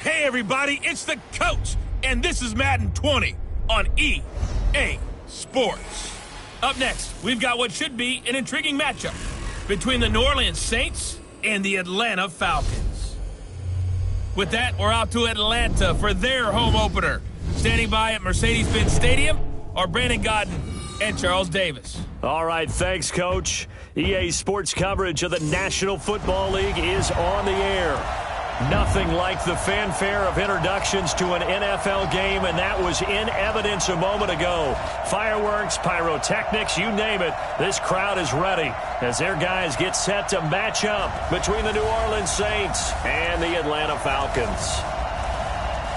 Hey everybody, it's the coach, and this is Madden 20 on EA Sports. Up next, we've got what should be an intriguing matchup between the New Orleans Saints and the Atlanta Falcons. With that, we're out to Atlanta for their home opener. Standing by at Mercedes-Benz Stadium are Brandon Godden and Charles Davis. All right, thanks, Coach. EA Sports coverage of the National Football League is on the air. Nothing like the fanfare of introductions to an NFL game, and that was in evidence a moment ago. Fireworks, pyrotechnics, you name it. This crowd is ready as their guys get set to match up between the New Orleans Saints and the Atlanta Falcons.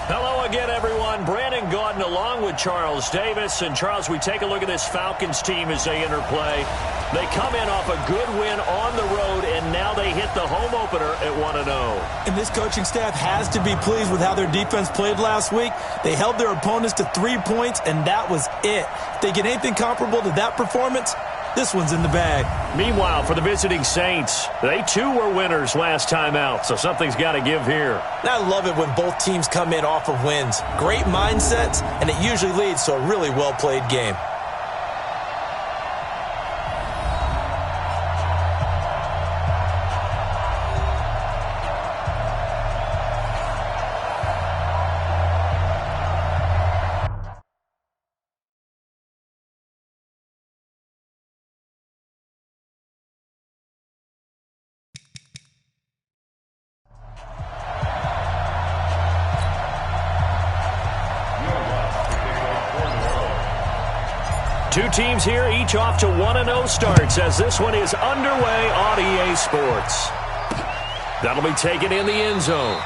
Hello again, everyone. Brandon Gaudin along with Charles Davis. And, Charles, we take a look at this Falcons team as they interplay. They come in off a good win on the road, and now they hit the home opener at 1-0. And this coaching staff has to be pleased with how their defense played last week. They held their opponents to 3 points, and that was it. If they get anything comparable to that performance, this one's in the bag. Meanwhile, for the visiting Saints, they too were winners last time out, so something's got to give here. And I love it when both teams come in off of wins. Great mindsets, and it usually leads to a really well-played game. Two teams here, each off to 1-0 starts as this one is underway on EA Sports. That'll be taken in the end zone.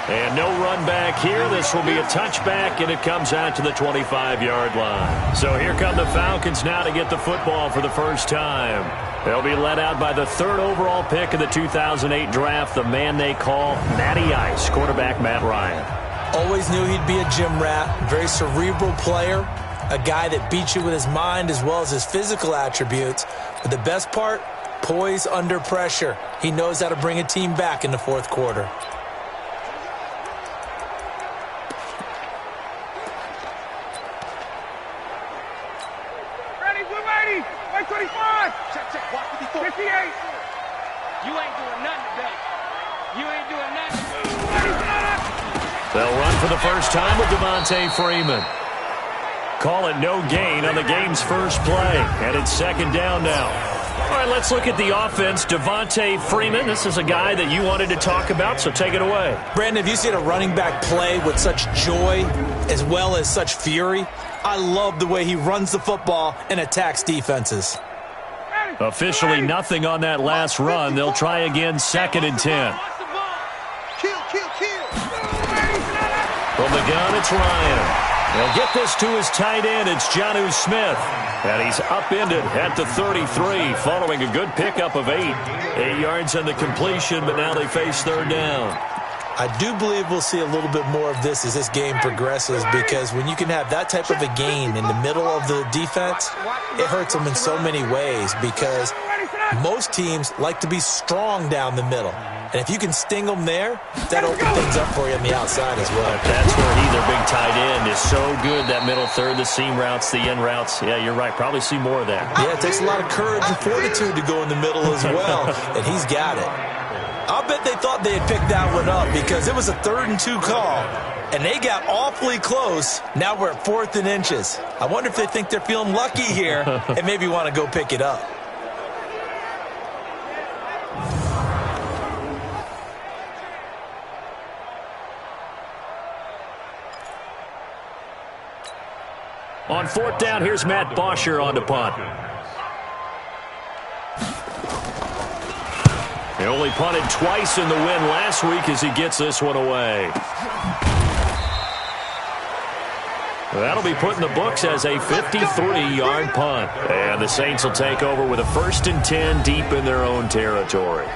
And no run back here. This will be a touchback, and it comes out to the 25-yard line. So here come the Falcons now to get the football for the first time. They'll be led out by the 3rd overall pick of the 2008 draft, the man they call Matty Ice, quarterback Matt Ryan. Always knew he'd be a gym rat, very cerebral player. A guy that beats you with his mind as well as his physical attributes. But the best part, poise under pressure. He knows how to bring a team back in the 4th quarter. Ready, blue 80, 125. Check, walk 54. 58. You ain't doing nothing today. You ain't doing nothing. They'll run for the first time with Devontae Freeman. Call it no gain on the game's first play, and it's 2nd down now. All right, let's look at the offense. Devontae Freeman, this is a guy that you wanted to talk about, so take it away. Brandon, have you seen a running back play with such joy as well as such fury? I love the way he runs the football and attacks defenses. Officially nothing on that last run. They'll try again, 2nd and 10. From the gun, it's Ryan. They'll get this to his tight end. It's Jonnu Smith. And he's upended at the 33, following a good pickup of 8. 8 yards on the completion, but now they face 3rd down. I do believe we'll see a little bit more of this as this game progresses, because when you can have that type of a gain in the middle of the defense, it hurts them in so many ways, because most teams like to be strong down the middle. And if you can sting them there, that opens things up for you on the outside as well. That's where he, their big tight end, is so good, that middle third, the seam routes, the in routes. Yeah, you're right. Probably see more of that. Yeah, it takes a lot of courage and fortitude to go in the middle as well, and he's got it. I'll bet they thought they had picked that one up, because it was a 3rd and 2 call, and they got awfully close. Now we're at 4th and inches. I wonder if they think they're feeling lucky here and maybe want to go pick it up. On 4th down, here's Matt Bosher on the punt. He only punted twice in the win last week as he gets this one away. That'll be put in the books as a 53-yard punt. And the Saints will take over with a 1st and 10 deep in their own territory.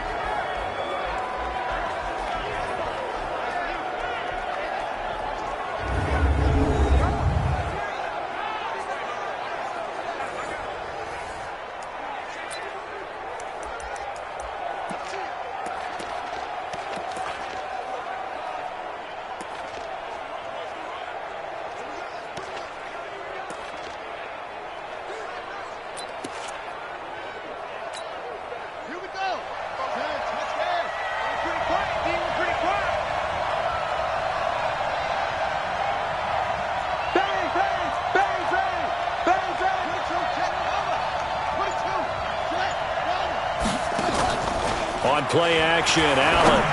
play action. Allen.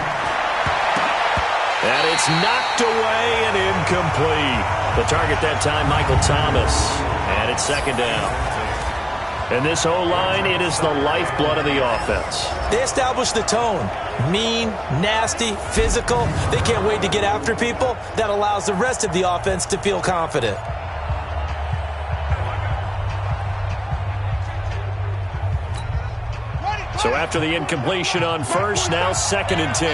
And it's knocked away and incomplete. The target that time, Michael Thomas. And it's second down. And this O-line, it is the lifeblood of the offense. They established the tone. Mean, nasty, physical. They can't wait to get after people. That allows the rest of the offense to feel confident. So after the incompletion on first, now 2nd and 10.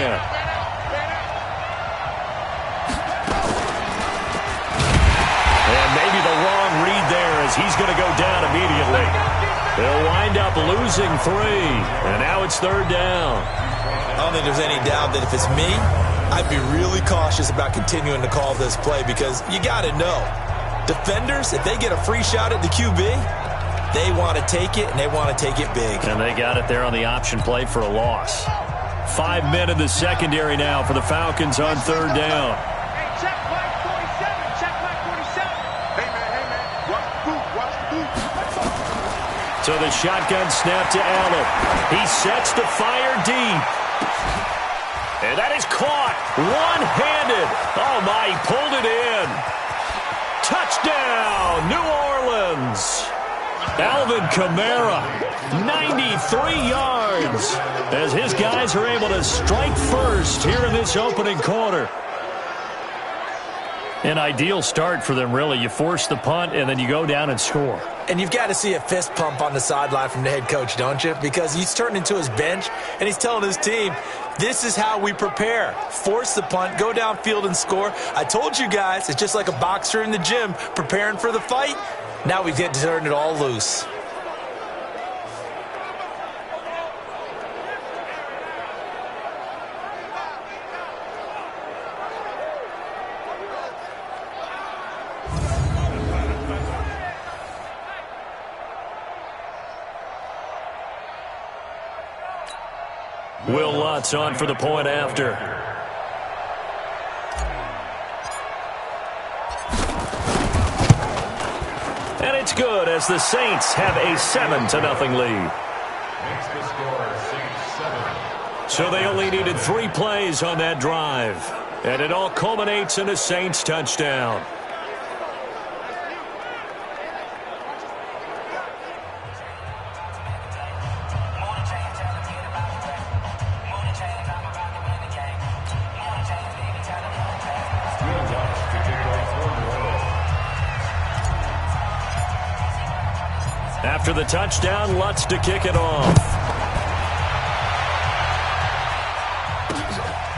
And maybe the wrong read there as he's going to go down immediately. They'll wind up losing 3. And now it's 3rd down. I don't think there's any doubt that if it's me, I'd be really cautious about continuing to call this play because you got to know. Defenders, if they get a free shot at the QB, they want to take it, and they want to take it big. And they got it there on the option play for a loss. 5 men in the secondary now for the Falcons on 3rd down. Hey, check back 47. Check back 47. Hey, man. Watch the boot. Watch the boot. So the shotgun snap to Allen. He sets the fire deep. And that is caught. One-handed. Oh, my. He pulled it in. Touchdown, New Orleans. Alvin Kamara, 93 yards, as his guys are able to strike first here in this opening quarter. An ideal start for them, really. You force the punt, and then you go down and score. And you've got to see a fist pump on the sideline from the head coach, don't you? Because he's turned into his bench, and he's telling his team, this is how we prepare. Force the punt, go downfield and score. I told you guys, it's just like a boxer in the gym preparing for the fight. Now we get to turn it all loose. Will Lutz on for the point after. And it's good as the Saints have a 7-0 lead. So they only needed 3 plays on that drive. And it all culminates in a Saints touchdown. After the touchdown, Lutz to kick it off.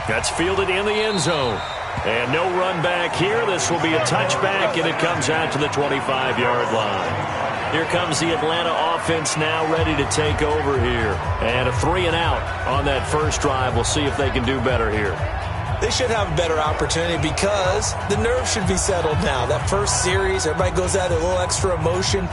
That's fielded in the end zone. And no run back here. This will be a touchback, and it comes out to the 25-yard line. Here comes the Atlanta offense now ready to take over here. And a 3-and-out on that first drive. We'll see if they can do better here. They should have a better opportunity because the nerves should be settled now. That first series, everybody goes out with a little extra emotion.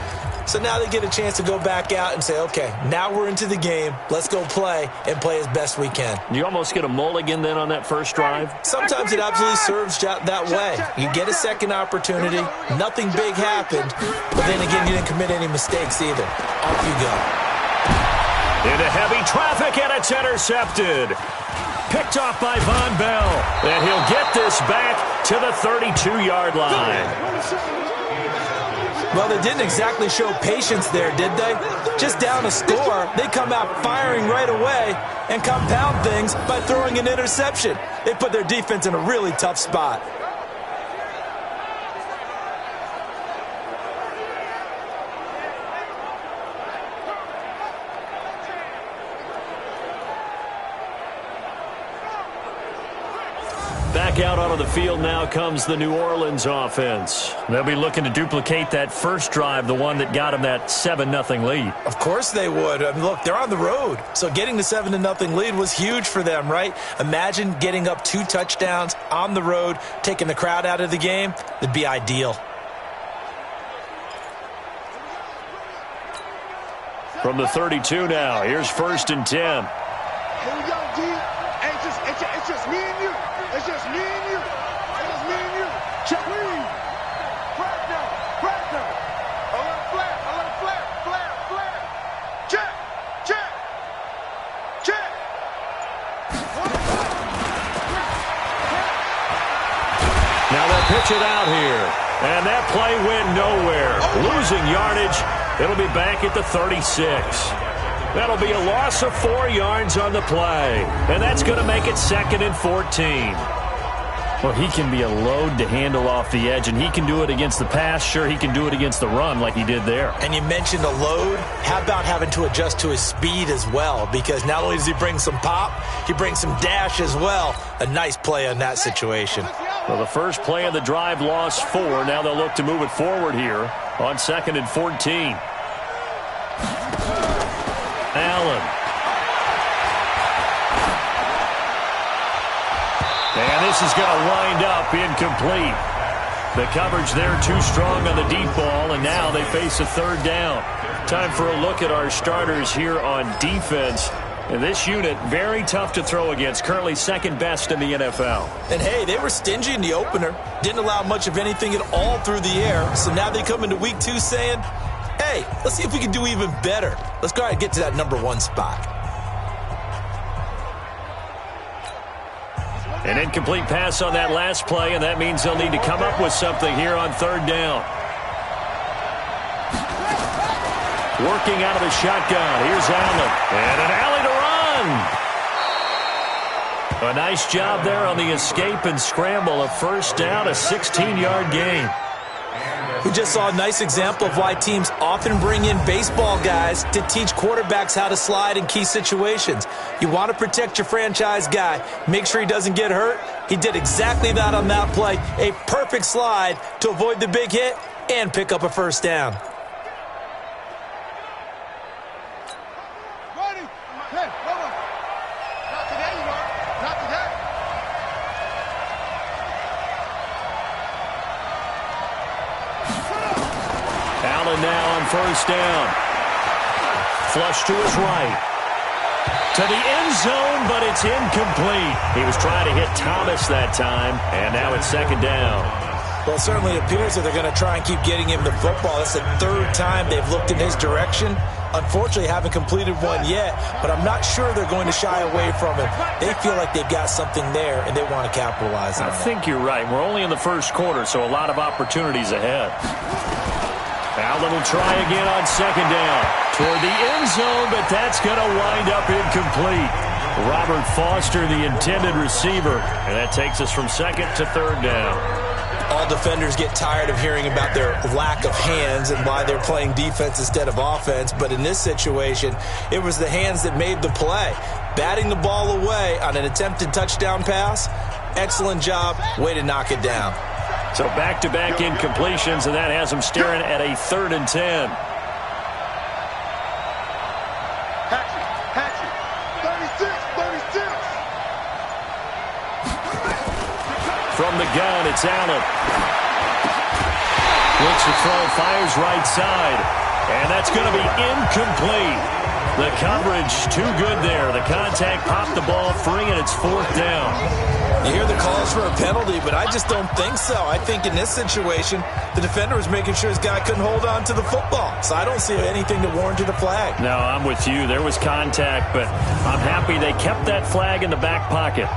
So now they get a chance to go back out and say, okay, now we're into the game. Let's go play and play as best we can. You almost get a mulligan then on that first drive? Sometimes it absolutely serves that way. You get a second opportunity. Nothing big happened. But then again, you didn't commit any mistakes either. Off you go. Into heavy traffic, and it's intercepted. Picked off by Von Bell. And he'll get this back to the 32-yard line. Well, they didn't exactly show patience there, did they? Just down a score, they come out firing right away and compound things by throwing an interception. They put their defense in a really tough spot. Back out onto the field now comes the New Orleans offense. They'll be looking to duplicate that first drive, the one that got them that 7-0 lead. Of course they would. I mean, look, they're on the road. So getting the 7-0 lead was huge for them, right? Imagine getting up 2 touchdowns on the road, taking the crowd out of the game. It'd be ideal. From the 32 now, here's 1st and 10. Here we go, D. Hey, it's just me and you. It's just me and you. It's just me and you. Check me. Pressure. A little flare. Check. pitch it out here. And that play went nowhere. Losing yardage. It'll be back at the 36. That'll be a loss of 4 yards on the play. And that's going to make it 2nd and 14. Well, he can be a load to handle off the edge, and he can do it against the pass. Sure, he can do it against the run like he did there. And you mentioned a load. How about having to adjust to his speed as well? Because not only does he bring some pop, he brings some dash as well. A nice play on that situation. Well, the first play of the drive lost 4. Now they'll look to move it forward here on 2nd and 14. Allen. And this is going to wind up incomplete. The coverage there too strong on the deep ball, and now they face a 3rd down. Time for a look at our starters here on defense. And this unit, very tough to throw against, currently 2nd best in the NFL. And, hey, they were stingy in the opener, didn't allow much of anything at all through the air. So now they come into week 2 saying, hey, let's see if we can do even better. Let's go ahead and get to that number 1 spot. An incomplete pass on that last play, and that means they'll need to come up with something here on 3rd down. Working out of the shotgun. Here's Allen. And an alley to run. A nice job there on the escape and scramble. A 1st down, a 16-yard gain. We just saw a nice example of why teams often bring in baseball guys to teach quarterbacks how to slide in key situations. You want to protect your franchise guy. Make sure he doesn't get hurt. He did exactly that on that play. A perfect slide to avoid the big hit and pick up a 1st down. Now on 1st down. Flush to his right. To the end zone, but it's incomplete. He was trying to hit Thomas that time, and now it's 2nd down. Well, it certainly appears that they're going to try and keep getting him the football. That's the 3rd time they've looked in his direction. Unfortunately, haven't completed one yet, but I'm not sure they're going to shy away from him. They feel like they've got something there, and they want to capitalize on it. I think you're right. We're only in the 1st quarter, so a lot of opportunities ahead. Allen will try again on 2nd down. Toward the end zone, but that's going to wind up incomplete. Robert Foster, the intended receiver, and that takes us from 2nd to 3rd down. All defenders get tired of hearing about their lack of hands and why they're playing defense instead of offense, but in this situation, it was the hands that made the play. Batting the ball away on an attempted touchdown pass, excellent job, way to knock it down. So back-to-back incompletions, and that has them staring at a 3rd and 10. Hatchet, 36. From the gun, it's Allen. Looks to throw, fires right side, and that's going to be incomplete. The coverage too good there. The contact popped the ball free, and it's 4th down. You hear the calls for a penalty, but I just don't think so. I think in this situation, the defender was making sure his guy couldn't hold on to the football. So I don't see anything to warrant a flag. No, I'm with you. There was contact, but I'm happy they kept that flag in the back pocket.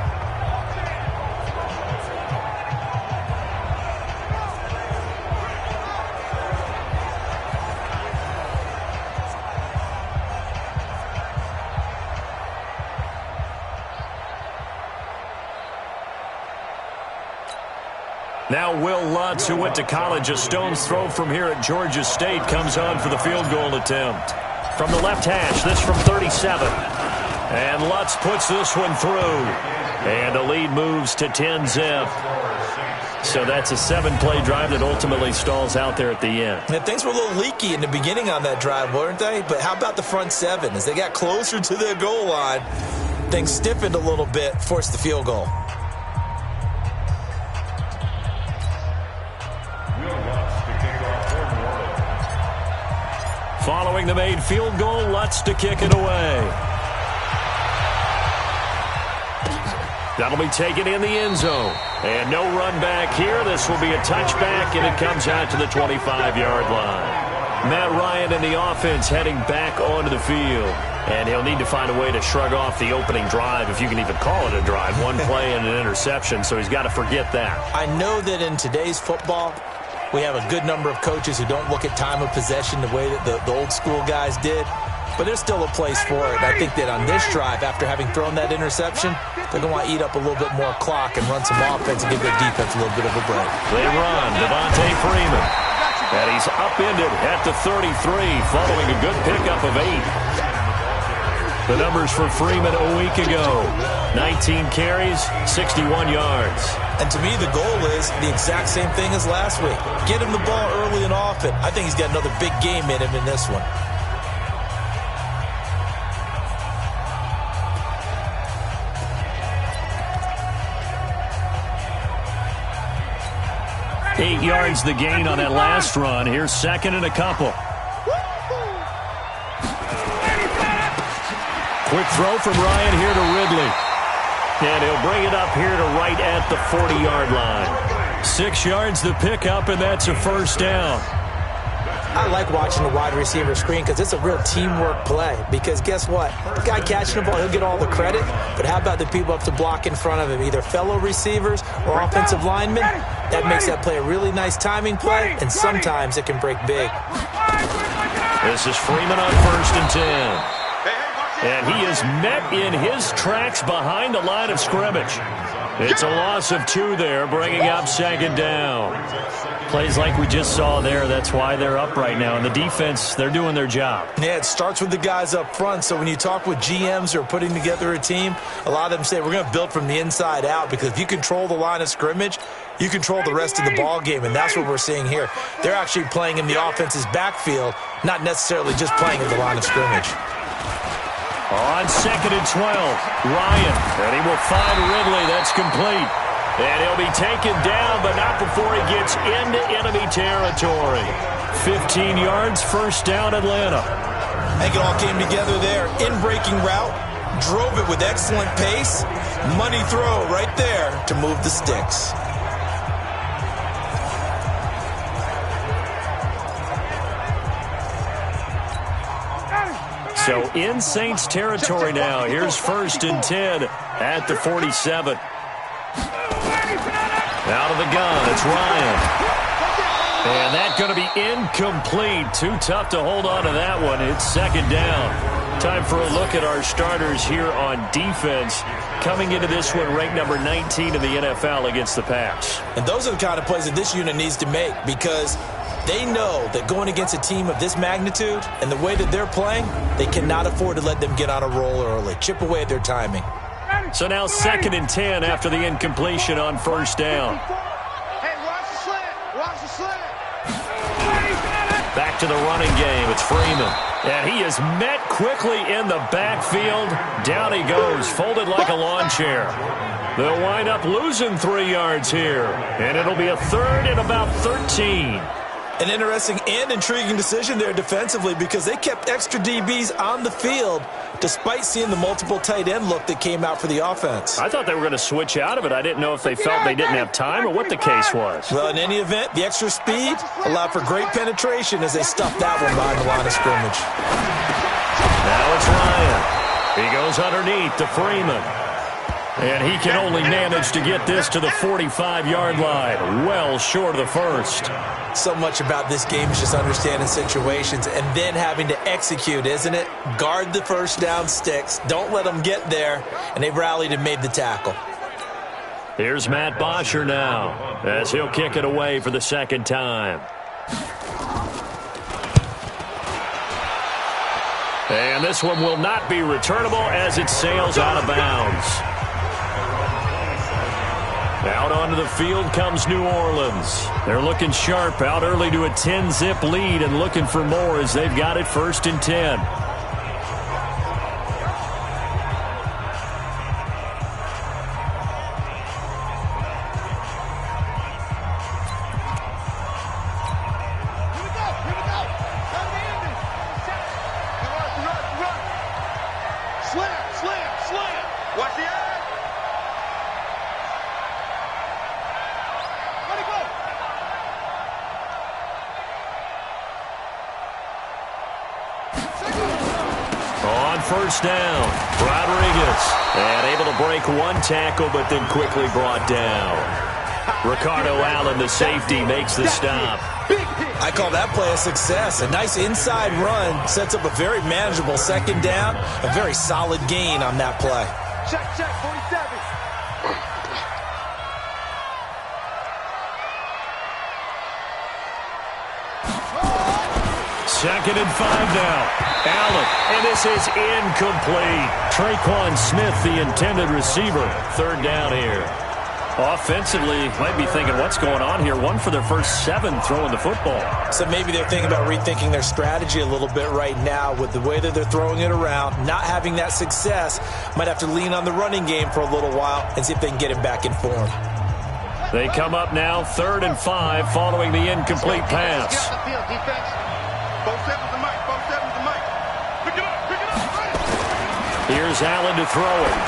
Now Will Lutz, who went to college a stone's throw from here at Georgia State, comes on for the field goal attempt. From the left hash, this from 37. And Lutz puts this one through. And the lead moves to 10-zip. So that's a 7-play drive that ultimately stalls out there at the end. And things were a little leaky in the beginning on that drive, weren't they? But how about the front 7? As they got closer to their goal line, things stiffened a little bit, forced the field goal. Following the made field goal, Lutz to kick it away. That'll be taken in the end zone. And no run back here. This will be a touchback, and it comes out to the 25-yard line. Matt Ryan and the offense heading back onto the field. And he'll need to find a way to shrug off the opening drive, if you can even call it a drive. One play and an interception, so he's got to forget that. I know that in today's football, we have a good number of coaches who don't look at time of possession the way that the old school guys did. But there's still a place for it. I think that on this drive, after having thrown that interception, they're going to want to eat up a little bit more clock and run some offense and give their defense a little bit of a break. They run. Devontae Freeman. And he's upended at the 33 following a good pickup of 8. The numbers for Freeman a week ago: 19 carries, 61 yards. And to me, the goal is the exact same thing as last week. Get him the ball early and often. I think he's got another big game in him in this one. 8 yards the gain on that last run. Here's second and a couple. Quick throw from Ryan here to Ridley. And he'll bring it up here to right at the 40-yard line. 6 yards the pickup, and that's a first down. I like watching the wide receiver screen because it's a real teamwork play. Because guess what? The guy catching the ball, he'll get all the credit. But how about the people up to block in front of him, either fellow receivers or offensive linemen? That makes that play a really nice timing play, and sometimes it can break big. This is Freeman on 1st and 10. And he is met in his tracks behind the line of scrimmage. It's a loss of 2 there, bringing up second down. Plays like we just saw there, that's why they're up right now. And the defense, they're doing their job. Yeah, it starts with the guys up front. So when you talk with GMs who are putting together a team, a lot of them say, we're going to build from the inside out. Because if you control the line of scrimmage, you control the rest of the ball game. And that's what we're seeing here. They're actually playing in the offense's backfield, not necessarily just playing at the line of scrimmage. On 2nd and 12, Ryan, and he will find Ridley. That's complete. And he'll be taken down, but not before he gets into enemy territory. 15 yards, first down, Atlanta. I think it all came together there. In-breaking route, drove it with excellent pace. Money throw right there to move the sticks. So in Saints territory now. Here's 1st and 10 at the 47. Out of the gun, it's Ryan. And that's going to be incomplete. Too tough to hold on to that one. It's second down. Time for a look at our starters here on defense. Coming into this one, ranked number 19 in the NFL against the pass. And those are the kind of plays that this unit needs to make, because they know that going against a team of this magnitude and the way that they're playing, they cannot afford to let them get on a roll early. Chip away at their timing. So now 2nd and 10 after the incompletion on first down. Hey, watch the slant. Watch the slant. Back to the running game. It's Freeman. And he is met quickly in the backfield. Down he goes, folded like a lawn chair. They'll wind up losing 3 yards here. And it'll be a 3rd and about 13. An interesting and intriguing decision there defensively, because they kept extra DBs on the field despite seeing the multiple tight end look that came out for the offense. I thought they were going to switch out of it. I didn't know if they felt they didn't have time or what the case was. Well, in any event, the extra speed allowed for great penetration as they stuffed that one behind the line of scrimmage. Now it's Ryan. He goes underneath to Freeman. And he can only manage to get this to the 45-yard line, well short of the first. So much about this game is just understanding situations and then having to execute, isn't it? Guard the first down sticks. Don't let them get there. And they rallied and made the tackle. Here's Matt Bosher now as he'll kick it away for the second time. And this one will not be returnable as it sails out of bounds. Out onto the field comes New Orleans. They're looking sharp, out early to a 10-zip lead and looking for more as they've got it 1st and 10. first down. Rodriguez, and able to break one tackle, but then quickly brought down. Ricardo Allen, the safety, makes the stop. I call that play a success. A nice inside run sets up a very manageable second down. A very solid gain on that play. Check, 47. Second and 5 now. Allen, and this is incomplete. Traquan Smith, the intended receiver. Third down here. Offensively, might be thinking, what's going on here? One for their first 7 throwing the football. So maybe they're thinking about rethinking their strategy a little bit right now with the way that they're throwing it around, not having that success. Might have to lean on the running game for a little while and see if they can get it back in form. They come up now, 3rd and 5, following the incomplete pass. Get off the field, defense. Both sevens to Mike. Both sevens to Mike. Pick it up. Pick it up. Here's Allen to throw it.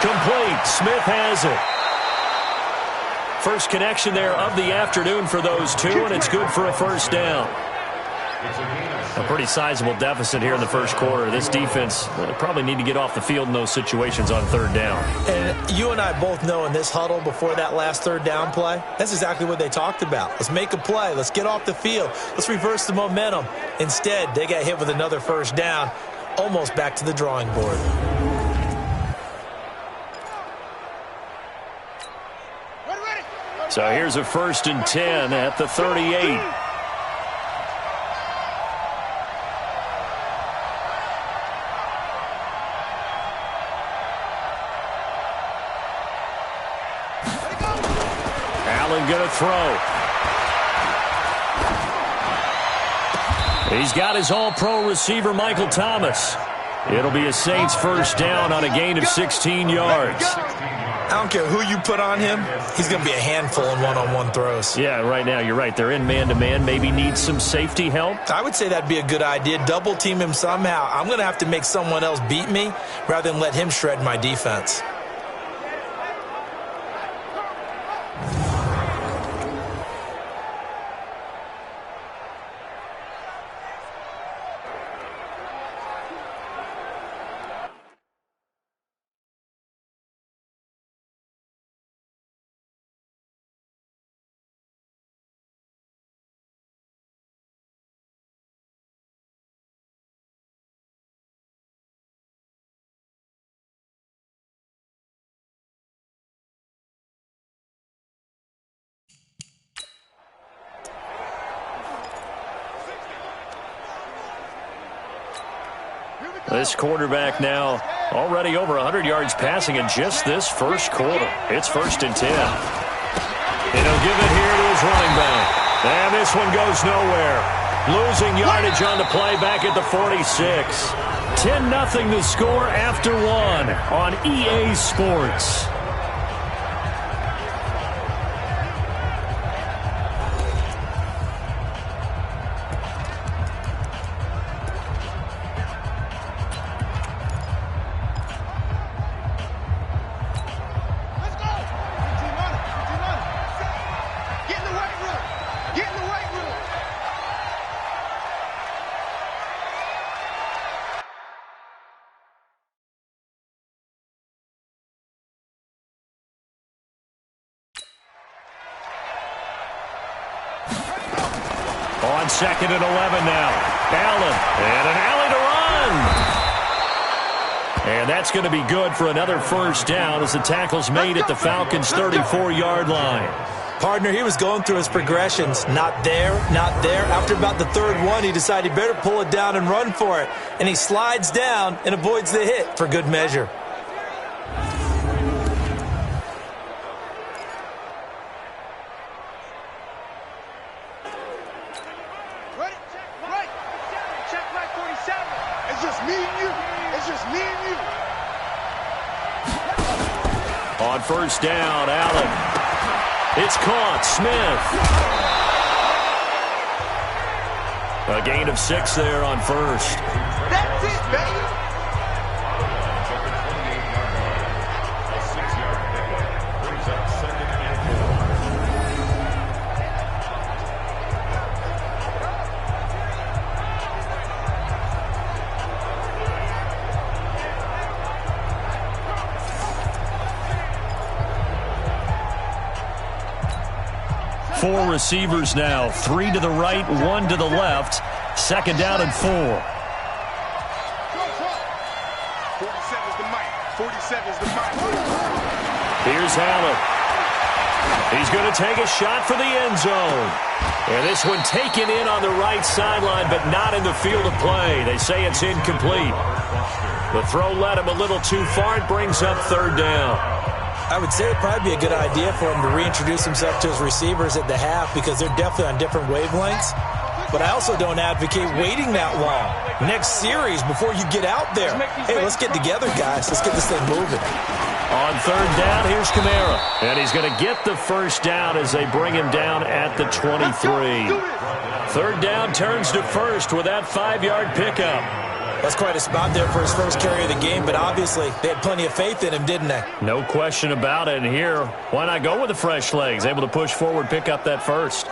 Complete. Smith has it. First connection there of the afternoon for those two, and it's good for a first down. A pretty sizable deficit here in the first quarter. This defense probably need to get off the field in those situations on 3rd down. And you and I both know in this huddle before that last 3rd down play, that's exactly what they talked about. Let's make a play. Let's get off the field. Let's reverse the momentum. Instead, they got hit with another first down, almost back to the drawing board. So here's a 1st and 10 at the 38. Allen going to throw. He's got his all-pro receiver, Michael Thomas. It'll be a Saints first down on a gain of 16 yards. I don't care who you put on him, he's going to be a handful in one-on-one throws. Yeah, right now, you're right. They're in man-to-man. Maybe need some safety help. I would say that'd be a good idea. Double team him somehow. I'm going to have to make someone else beat me rather than let him shred my defense. This quarterback now already over 100 yards passing in just this first quarter. It's 1st and 10. And he'll give it here to his running back. And this one goes nowhere. Losing yardage on the play back at the 46. 10-0 the score after 1 on EA Sports. On 2nd and 11 now. Allen, and an alley to run. And that's going to be good for another first down as the tackle's made at the Falcons' 34-yard line. Partner, he was going through his progressions. Not there, not there. After about the 3rd one, he decided he better pull it down and run for it. And he slides down and avoids the hit for good measure. On first down, Allen. It's caught. Smith. A gain of 6 there on first. That's it, baby. 4 receivers now. 3 to the right, 1 to the left. Second down and 4. 47's the mic. 47's the mic. Here's Allen. He's going to take a shot for the end zone. And this one taken in on the right sideline, but not in the field of play. They say it's incomplete. The throw led him a little too far. It brings up third down. I would say it'd probably be a good idea for him to reintroduce himself to his receivers at the half because they're definitely on different wavelengths. But I also don't advocate waiting that long. Next series, before you get out there, hey, let's get together, guys. Let's get this thing moving. On third down, here's Kamara. And he's going to get the first down as they bring him down at the 23. Third down turns to first with that 5-yard pickup. That's quite a spot there for his first carry of the game, but obviously they had plenty of faith in him, didn't they? No question about it. And here, why not go with the fresh legs? Able to push forward, pick up that first.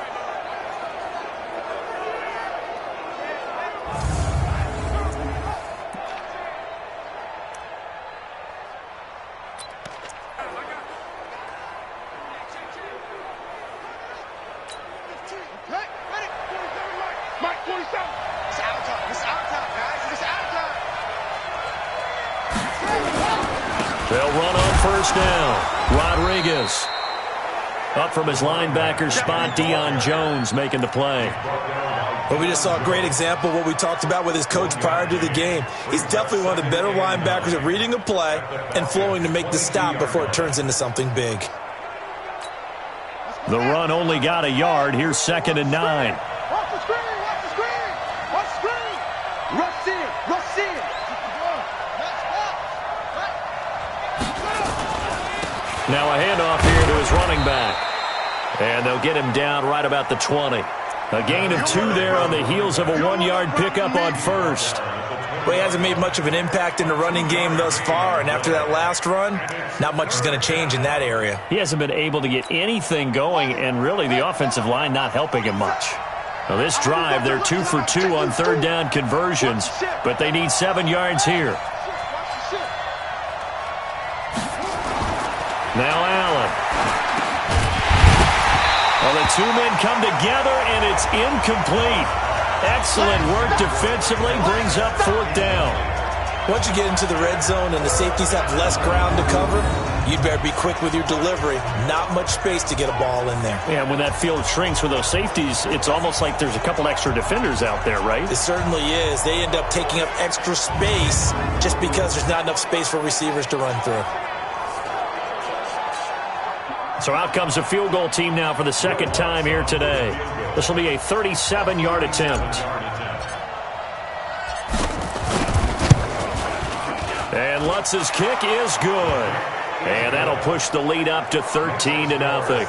They'll run on first down. Rodriguez. Up from his linebacker spot, Deion Jones making the play. Well, we just saw a great example of what we talked about with his coach prior to the game. He's definitely one of the better linebackers at reading a play and flowing to make the stop before it turns into something big. The run only got a yard. Here's 2nd and 9. Watch the screen! Watch the screen! Watch the screen! Rush in! Rush in! Now a handoff here to his running back. And they'll get him down right about the 20. A gain of 2 there on the heels of a 1-yard pickup on first. Well, he hasn't made much of an impact in the running game thus far, and after that last run, not much is going to change in that area. He hasn't been able to get anything going, and really the offensive line not helping him much. Now this drive, they're 2 for 2 on third down conversions, but they need 7 yards here. Now Allen. Well, the 2 men come together, and it's incomplete. Excellent work defensively, brings up 4th down. Once you get into the red zone and the safeties have less ground to cover, you'd better be quick with your delivery. Not much space to get a ball in there. Yeah, when that field shrinks with those safeties, it's almost like there's a couple extra defenders out there, right? It certainly is. They end up taking up extra space just because there's not enough space for receivers to run through. So out comes a field goal team now for the second time here today. This will be a 37-yard attempt. And Lutz's kick is good. And that'll push the lead up to 13-0.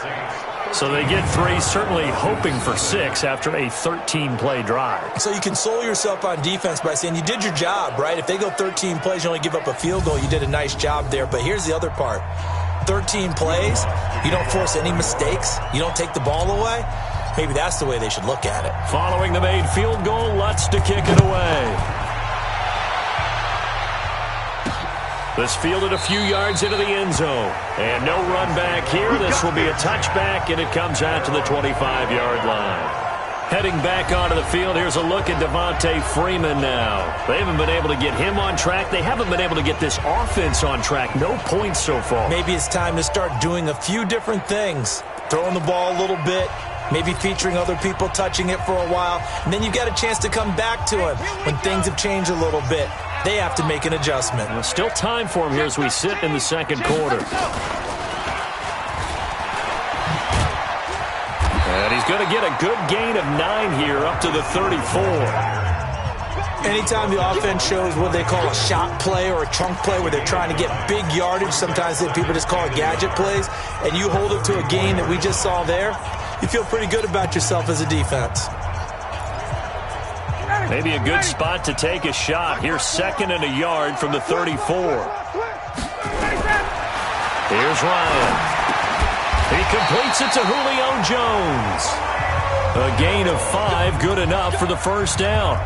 So they get 3, certainly hoping for 6 after a 13-play drive. So you console yourself on defense by saying you did your job, right? If they go 13 plays, you only give up a field goal, you did a nice job there. But here's the other part. 13 plays, you don't force any mistakes, you don't take the ball away. Maybe that's the way they should look at it. Following the made field goal, Lutz to kick it away. This fielded a few yards into the end zone. And no run back here. This will be a touchback, and it comes out to the 25-yard line. Heading back onto the field, here's a look at Devontae Freeman now. They haven't been able to get him on track. They haven't been able to get this offense on track. No points so far. Maybe it's time to start doing a few different things. Throwing the ball a little bit, maybe featuring other people touching it for a while, and then you've got a chance to come back to him when things have changed a little bit. They have to make an adjustment. Well, still time for him here as we sit in the second quarter. And he's going to get a good gain of 9 here up to the 34. Anytime the offense shows what they call a shot play or a chunk play where they're trying to get big yardage, sometimes people just call it gadget plays, and you hold it to a gain that we just saw there, you feel pretty good about yourself as a defense. Maybe a good spot to take a shot. Here's 2nd and a yard from the 34. Here's Ryan. He completes it to Julio Jones. A gain of 5, good enough for the first down.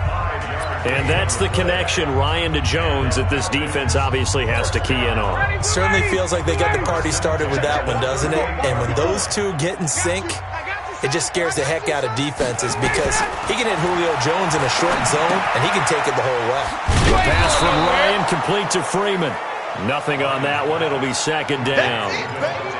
And that's the connection, Ryan to Jones, that this defense obviously has to key in on. It certainly feels like they got the party started with that one, doesn't it? And when those two get in sync, it just scares the heck out of defenses because he can hit Julio Jones in a short zone, and he can take it the whole way. The pass from Ryan complete to Freeman. Nothing on that one. It'll be second down.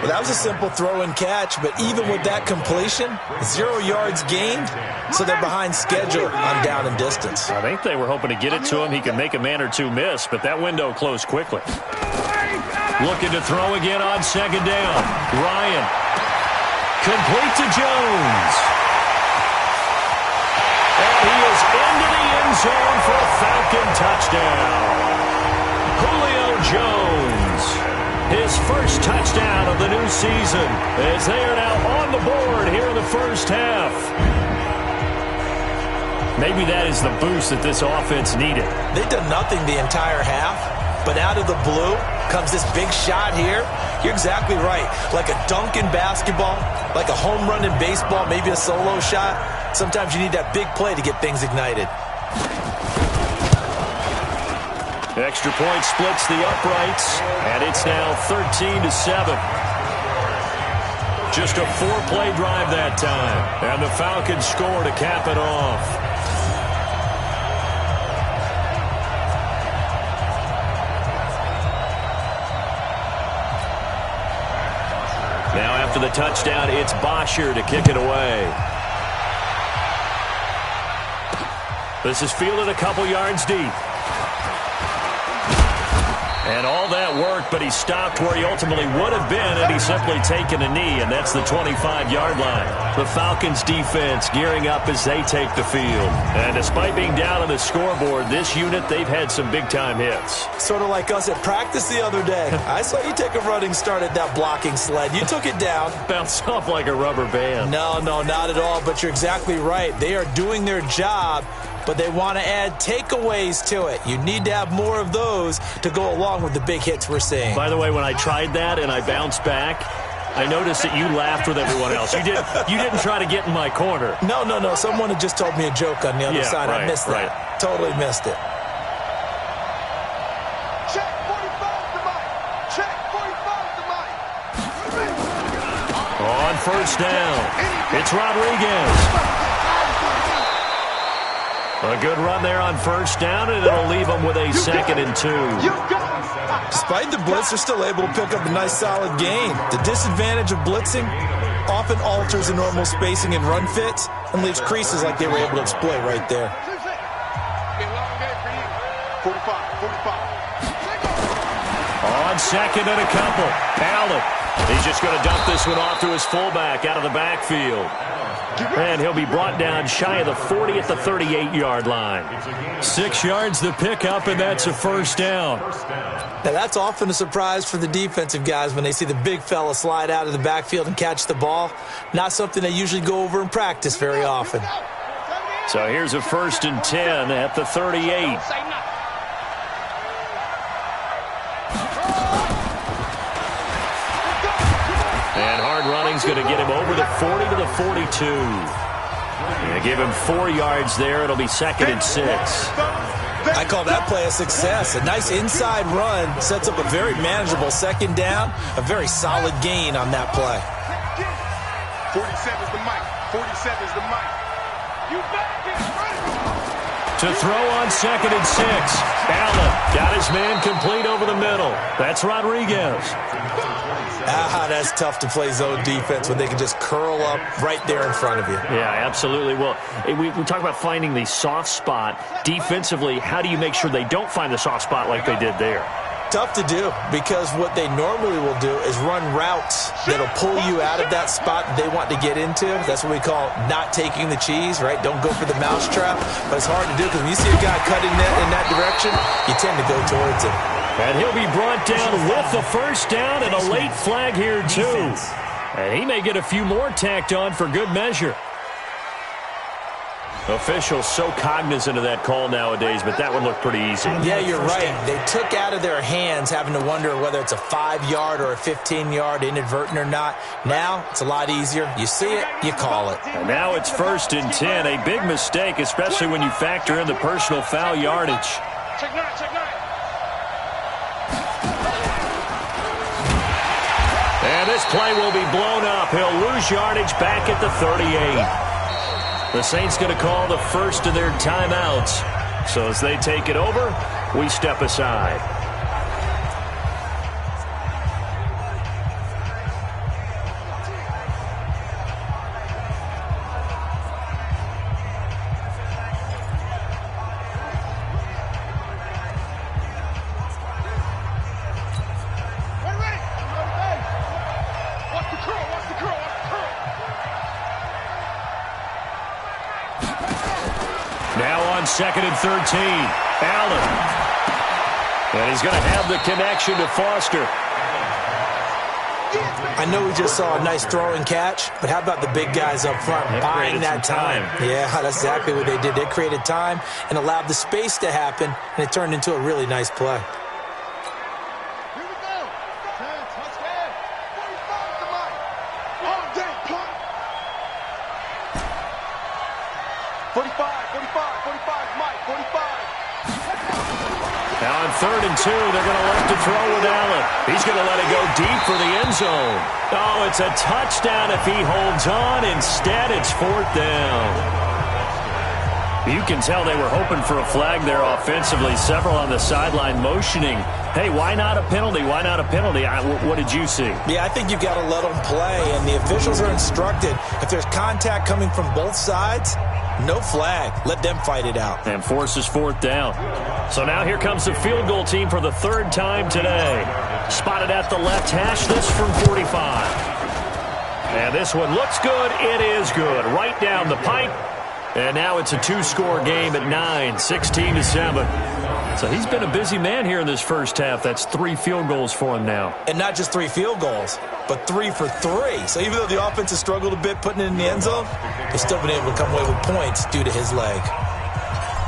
Well, that was a simple throw and catch, but even with that completion, 0 yards gained, so they're behind schedule on down and distance. I think they were hoping to get it to him. He could make a man or two miss, but that window closed quickly. Looking to throw again on second down. Ryan. Complete to Jones. And he is into the end zone for a Falcon touchdown. Julio Jones, his first touchdown of the new season, as they are now on the board here in the first half. Maybe that is the boost that this offense needed. They've done nothing the entire half, but out of the blue comes this big shot here. You're exactly right. Like a dunk in basketball, like a home run in baseball, maybe a solo shot. Sometimes you need that big play to get things ignited. Extra point splits the uprights, and it's now 13-7. Just a 4-play drive that time, and the Falcons score to cap it off. Now after the touchdown, it's Bosher to kick it away. This is fielded a couple yards deep. And all that worked, but he stopped where he ultimately would have been, and he's simply taken a knee, and that's the 25-yard line. The Falcons' defense gearing up as they take the field. And despite being down on the scoreboard, this unit, they've had some big-time hits. Sort of like us at practice the other day. I saw you take a running start at that blocking sled. You took it down. Bounced off like a rubber band. No, not at all, but you're exactly right. They are doing their job, but they want to add takeaways to it. You need to have more of those to go along with the big hits we're seeing. By the way, when I tried that and I bounced back, I noticed that you laughed with everyone else. You didn't try to get in my corner. No. Someone had just told me a joke on the other side. Right, I missed that. Right. Totally missed it. Check 45 to Mike. Check 45 to Mike. On first down, it's Rodriguez. A good run there on first down, and it'll leave them with a 2nd and 2. Despite the blitz, they're still able to pick up a nice, solid gain. The disadvantage of blitzing often alters the normal spacing and run fits and leaves creases like they were able to exploit right there. On second and a couple, Allen. He's just going to dump this one off to his fullback out of the backfield. And he'll be brought down shy of the 40 at the 38-yard line. 6 yards the pickup, and that's a first down. Now, that's often a surprise for the defensive guys when they see the big fella slide out of the backfield and catch the ball. Not something they usually go over in practice very often. So here's a 1st and 10 at the 38. And hard running's going to get him over the 40 to the 42. They give him 4 yards there. It'll be 2nd and 6. I call that play a success. A nice inside run sets up a very manageable 2nd down. A very solid gain on that play. 47's the mic. 47's the mic. You back it. To throw on 2nd and 6. Allen got his man complete over the middle. That's Rodriguez. That's tough to play zone defense when they can just curl up right there in front of you. Yeah, absolutely. Well, we talk about finding the soft spot. Defensively, how do you make sure they don't find the soft spot like they did there? Tough to do, because what they normally will do is run routes that'll pull you out of that spot they want to get into. That's what we call not taking the cheese, right? Don't go for the mousetrap. But it's hard to do because when you see a guy cutting in that direction, you tend to go towards him. And he'll be brought down with the first down and a late flag here, too. And he may get a few more tacked on for good measure. Officials so cognizant of that call nowadays, but that one looked pretty easy. Yeah, you're right. They took out of their hands having to wonder whether it's a 5-yard or a 15-yard inadvertent or not. Now, it's a lot easier. You see it, you call it. And now it's 1st and 10. A big mistake, especially when you factor in the personal foul yardage. Check 9, check 9. And this play will be blown up. He'll lose lose yardage back at the 38. The Saints going to call the first of their timeouts. So as they take it over, we step aside. Second and 13. Allen. And he's going to have the connection to Foster. I know we just saw a nice throw and catch, but how about the big guys up front buying that time? Yeah, that's exactly what they did. They created time and allowed the space to happen, and it turned into a really nice play. Here we go. Touchdown. 45 to Mike. All day, punt. 45. 45, Mike, 45. Now on 3rd and 2, they're going to look to throw with Allen. He's going to let it go deep for the end zone. Oh, it's a touchdown if he holds on. Instead, it's 4th down. You can tell they were hoping for a flag there offensively. Several on the sideline motioning. Hey, why not a penalty? Why not a penalty? What did you see? Yeah, I think you got to let them play, and the officials are instructed. If there's contact coming from both sides, no flag. Let them fight it out. And forces 4th down. So now here comes the field goal team for the 3rd time today. Spotted at the left hash, this from 45. And this one looks good. It is good. Right down the pipe. And now it's a 2-score game at 9, 16-7. So he's been a busy man here in this first half. That's 3 field goals for him now. And not just 3 field goals, but 3 for 3. So even though the offense has struggled a bit putting it in the end zone, they've still been able to come away with points due to his leg.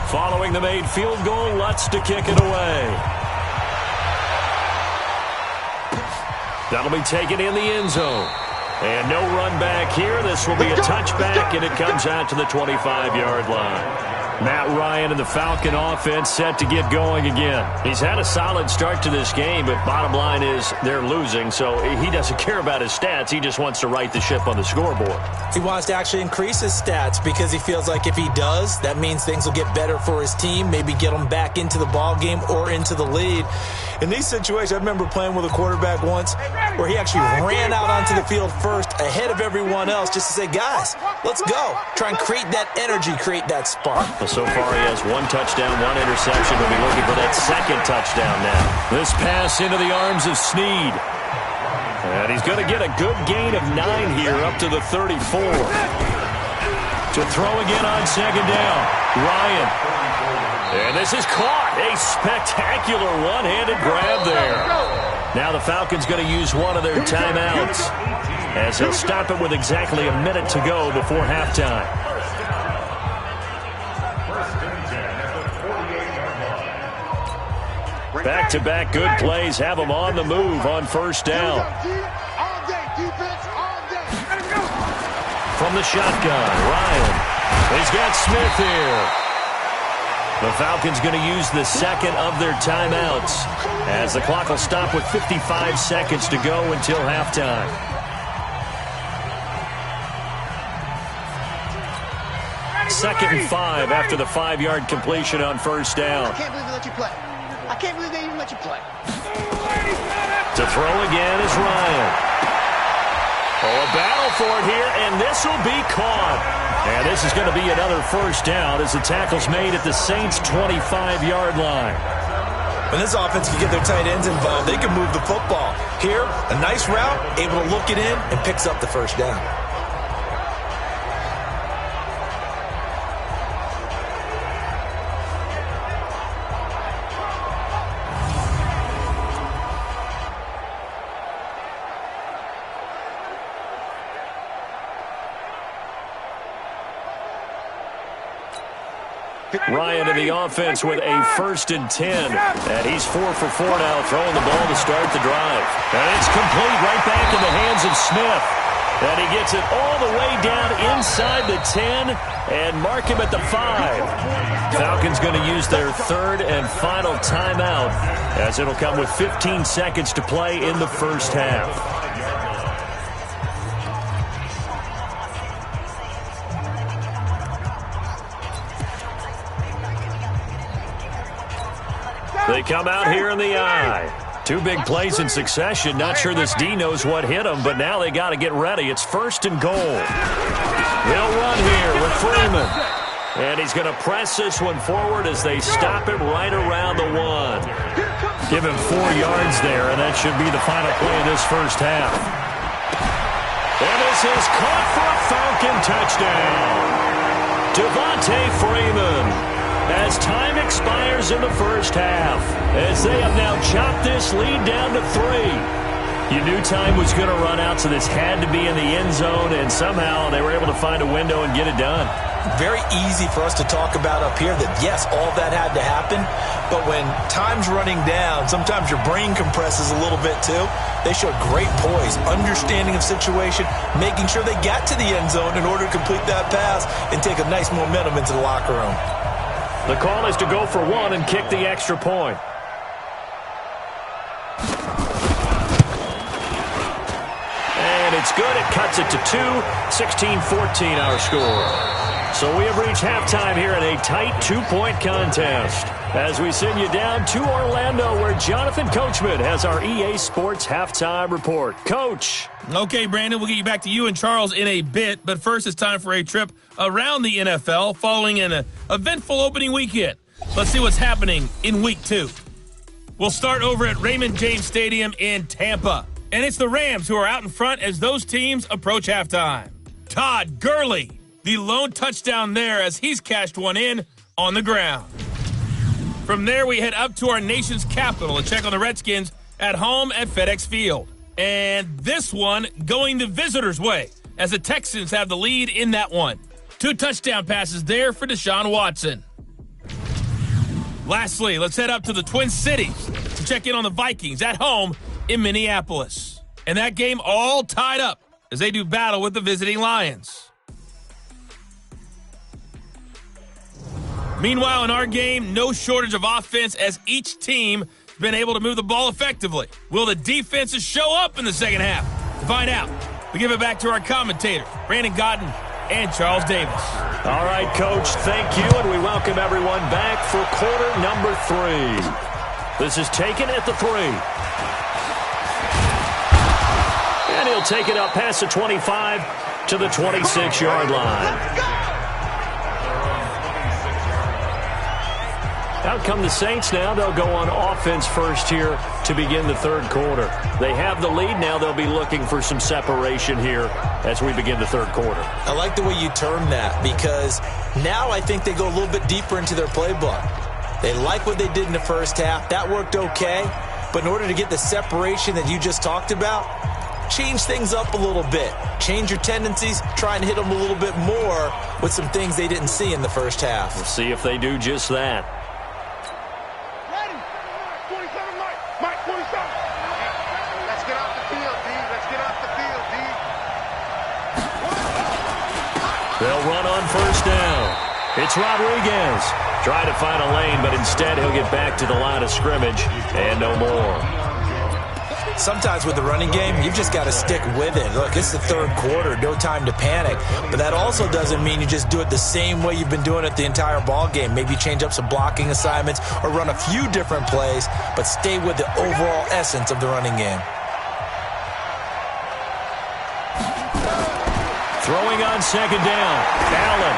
Following the made field goal, Lutz to kick it away. That'll be taken in the end zone. And no run back here. This will be a touchback, and it comes out to the 25-yard line. Matt Ryan and the Falcon offense set to get going again. He's had a solid start to this game, but bottom line is they're losing, so he doesn't care about his stats. He just wants to right the ship on the scoreboard. He wants to actually increase his stats because he feels like if he does, that means things will get better for his team, maybe get them back into the ball game or into the lead. In these situations, I remember playing with a quarterback once where he actually ran out onto the field first ahead of everyone else just to say, guys, let's go. Try and create that energy, create that spark. Well, so far he has 1 touchdown, 1 interception. We'll be looking for that 2nd touchdown now. This pass into the arms of Snead. And he's going to get a good gain of 9 here up to the 34. To throw again on 2nd down. Ryan. And this is caught. A spectacular one-handed grab there. Now the Falcons going to use one of their timeouts as he'll stop it with exactly a minute to go before halftime. Back-to-back good plays have him on the move on 1st down. From the shotgun, Ryan. He's got Smith here. The Falcons going to use the 2nd of their timeouts as the clock will stop with 55 seconds to go until halftime. Second and 5 after the 5-yard completion on 1st down. I can't believe they let you play. I can't believe they even let you play. To throw again is Ryan. Oh, a battle for it here, and this will be caught. And this is going to be another 1st down as the tackle's made at the Saints' 25-yard line. When this offense can get their tight ends involved, they can move the football. Here, a nice route, able to look it in, and picks up the 1st down. Ryan in the offense with a 1st and 10. And he's 4 for 4 now, throwing the ball to start the drive. And it's complete right back in the hands of Smith. And he gets it all the way down inside the 10 and mark him at the 5. Falcons going to use their 3rd and final timeout as it'll come with 15 seconds to play in the 1st half. They come out here in the eye. 2 big plays in succession. Not sure this D knows what hit him, but now they got to get ready. It's 1st and goal. They'll run here with Freeman. And he's going to press this one forward as they stop him right around the 1. Give him 4 yards there, and that should be the final play of this first half. And this is caught for a Falcon touchdown. Devontae Freeman. As time expires in the first half, as they have now chopped this lead down to 3. You knew time was going to run out, so this had to be in the end zone, and somehow they were able to find a window and get it done. Very easy for us to talk about up here that, yes, all that had to happen, but when time's running down, sometimes your brain compresses a little bit too. They showed great poise, understanding of situation, making sure they got to the end zone in order to complete that pass and take a nice momentum into the locker room. The call is to go for 1 and kick the extra point. And it's good. It cuts it to 2. 16-14 our score. So we have reached halftime here in a tight 2-point contest as we send you down to Orlando where Jonathan Coachman has our EA Sports halftime report. Coach. Okay, Brandon, we'll get you back to you and Charles in a bit, but first it's time for a trip around the NFL following an eventful opening weekend. Let's see what's happening in Week 2. We'll start over at Raymond James Stadium in Tampa, and it's the Rams who are out in front as those teams approach halftime. Todd Gurley, the lone touchdown there as he's cashed one in on the ground. From there, we head up to our nation's capital to check on the Redskins at home at FedEx Field. And this one going the visitors' way as the Texans have the lead in that one. 2 touchdown passes there for Deshaun Watson. Lastly, let's head up to the Twin Cities to check in on the Vikings at home in Minneapolis. And that game all tied up as they do battle with the visiting Lions. Meanwhile, in our game, no shortage of offense as each team has been able to move the ball effectively. Will the defenses show up in the second half? To find out, we give it back to our commentators, Brandon Godden and Charles Davis. All right, Coach, thank you, and we welcome everyone back for quarter number 3. This is taken at the 3. And he'll take it up past the 25 to the 26-yard line. Out come the Saints now. They'll go on offense first here to begin the third quarter. They have the lead now. They'll be looking for some separation here as we begin the third quarter. I like the way you term that because now I think they go a little bit deeper into their playbook. They like what they did in the first half. That worked okay. But in order to get the separation that you just talked about, change things up a little bit. Change your tendencies. Try and hit them a little bit more with some things they didn't see in the first half. We'll see if they do just that. They'll run on first down. It's Rodriguez. Trying to find a lane, but instead he'll get back to the line of scrimmage and no more. Sometimes with the running game, you've just got to stick with it. Look, it's the third quarter, no time to panic. But that also doesn't mean you just do it the same way you've been doing it the entire ball game. Maybe change up some blocking assignments or run a few different plays, but stay with the overall essence of the running game. Throwing on second down, Allen.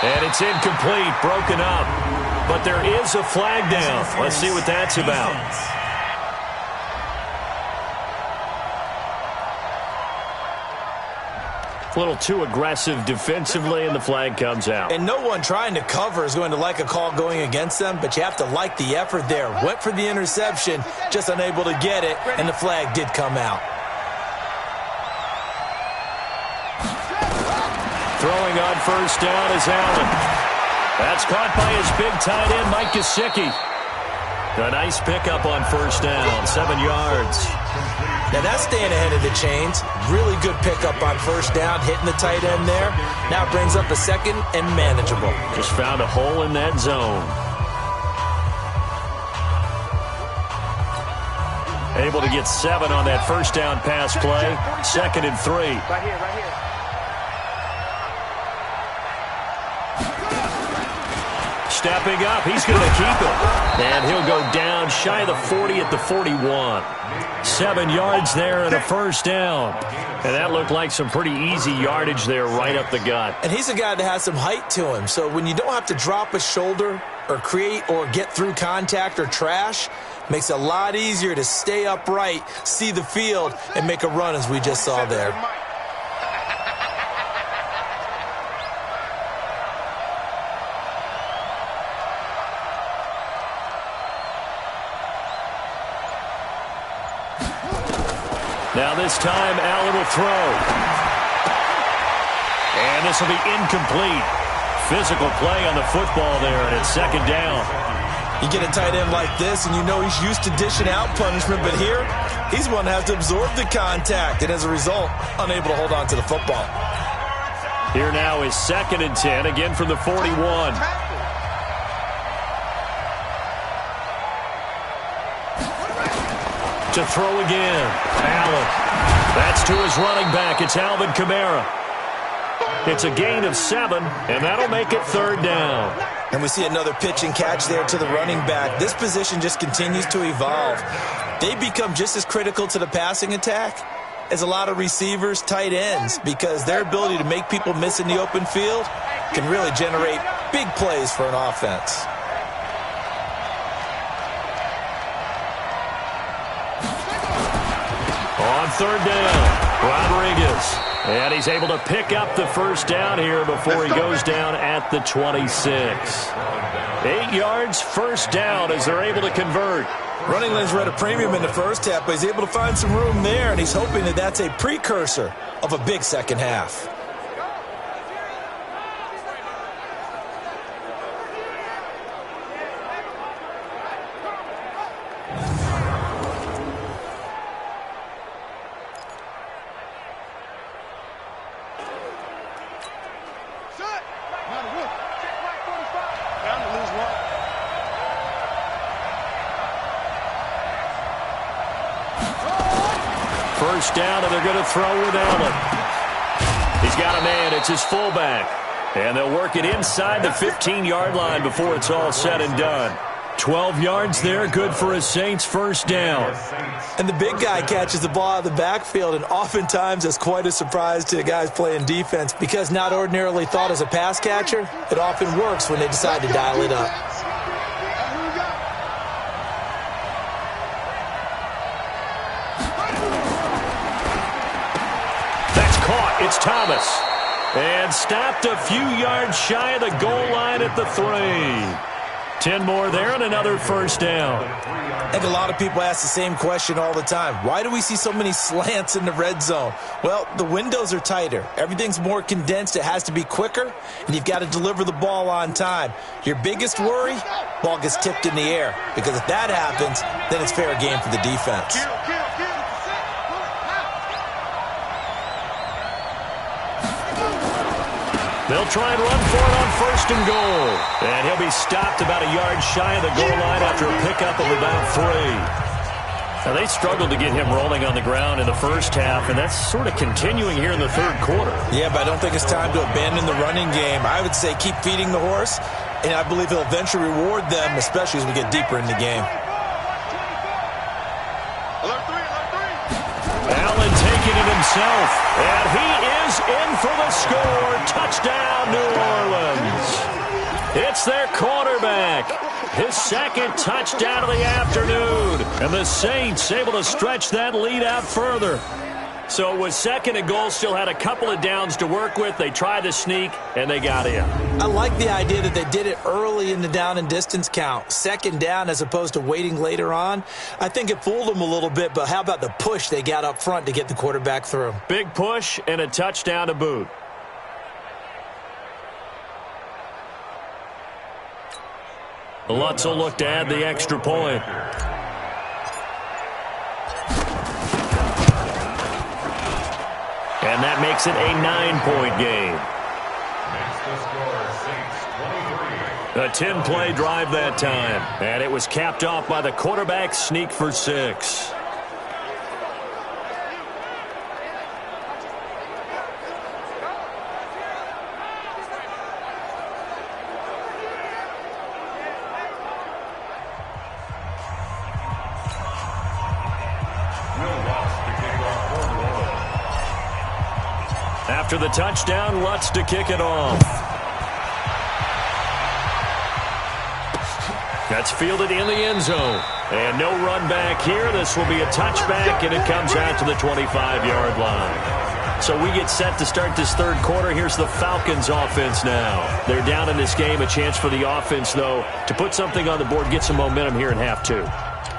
And it's incomplete, broken up. But there is a flag down. Let's see what that's about. A little too aggressive defensively, and the flag comes out. And no one trying to cover is going to like a call going against them, but you have to like the effort there. Went for the interception, just unable to get it, and the flag did come out. Throwing on first down is Allen. That's caught by his big tight end, Mike Gesicki. A nice pickup on first down, 7 yards. Now that's staying ahead of the chains. Really good pickup on first down, hitting the tight end there. Now it brings up a second and manageable. Just found a hole in that zone. Able to get 7 on that first down pass play. 2nd and 3. Right here, right here. stepping up. He's going to keep it. And he'll go down shy of the 40 at the 41. 7 yards there and a first down. And that looked like some pretty easy yardage there right up the gut. And he's a guy that has some height to him. So when you don't have to drop a shoulder or create or get through contact or trash, makes it a lot easier to stay upright, see the field, and make a run as we just saw there. Now this time, Allen will throw. And this will be incomplete. Physical play on the football there, and it's second down. You get a tight end like this, and you know he's used to dishing out punishment, but here, he's one that has to absorb the contact, and as a result, unable to hold on to the football. Here now is 2nd and 10, again from the 41. To throw again. Allen. That's to his running back. It's Alvin Kamara. It's a gain of 7, and that'll make it 3rd down. And we see another pitch and catch there to the running back. This position just continues to evolve. They become just as critical to the passing attack as a lot of receivers, tight ends, because their ability to make people miss in the open field can really generate big plays for an offense. On 3rd down, Rodriguez. And he's able to pick up the first down here before he goes down at the 26. 8 yards, first down as they're able to convert. Running lanes were at a premium in the first half, but he's able to find some room there, and he's hoping that that's a precursor of a big second half. First down, and they're going to throw with Allen. He's got a man. It's his fullback. And they'll work it inside the 15-yard line before it's all said and done. 12 yards there, good for a Saints first down. And the big guy catches the ball out of the backfield, and oftentimes it's quite a surprise to the guys playing defense because not ordinarily thought as a pass catcher, it often works when they decide to dial it up. It's Thomas. And stopped a few yards shy of the goal line at the 3. 10 more there and another first down. I think a lot of people ask the same question all the time. Why do we see so many slants in the red zone? Well, the windows are tighter. Everything's more condensed. It has to be quicker, and you've got to deliver the ball on time. Your biggest worry, ball gets tipped in the air, because if that happens, then it's fair game for the defense. They'll try and run for it on 1st and goal. And he'll be stopped about a yard shy of the goal line after a pickup of about 3. Now, they struggled to get him rolling on the ground in the first half, and that's sort of continuing here in the 3rd quarter. Yeah, but I don't think it's time to abandon the running game. I would say keep feeding the horse, and I believe he'll eventually reward them, especially as we get deeper in the game. Allen taking it himself, and he is in for the score. Touchdown, New Orleans. It's their quarterback. His 2nd touchdown of the afternoon. And the Saints able to stretch that lead out further. So it was 2nd and goal, still had a couple of downs to work with. They tried to sneak, and they got in. I like the idea that they did it early in the down and distance count. 2nd down as opposed to waiting later on. I think it fooled them a little bit, but how about the push they got up front to get the quarterback through? Big push and a touchdown to boot. Lutz will look to add the extra point. And that makes it a 9-point game. A 10-play drive that time. And it was capped off by the quarterback sneak for 6. After the touchdown, Lutz to kick it off. That's fielded in the end zone. And no run back here. This will be a touchback, and it comes out to the 25-yard line. So we get set to start this third quarter. Here's the Falcons offense now. They're down in this game. A chance for the offense, though, to put something on the board, get some momentum here in half two.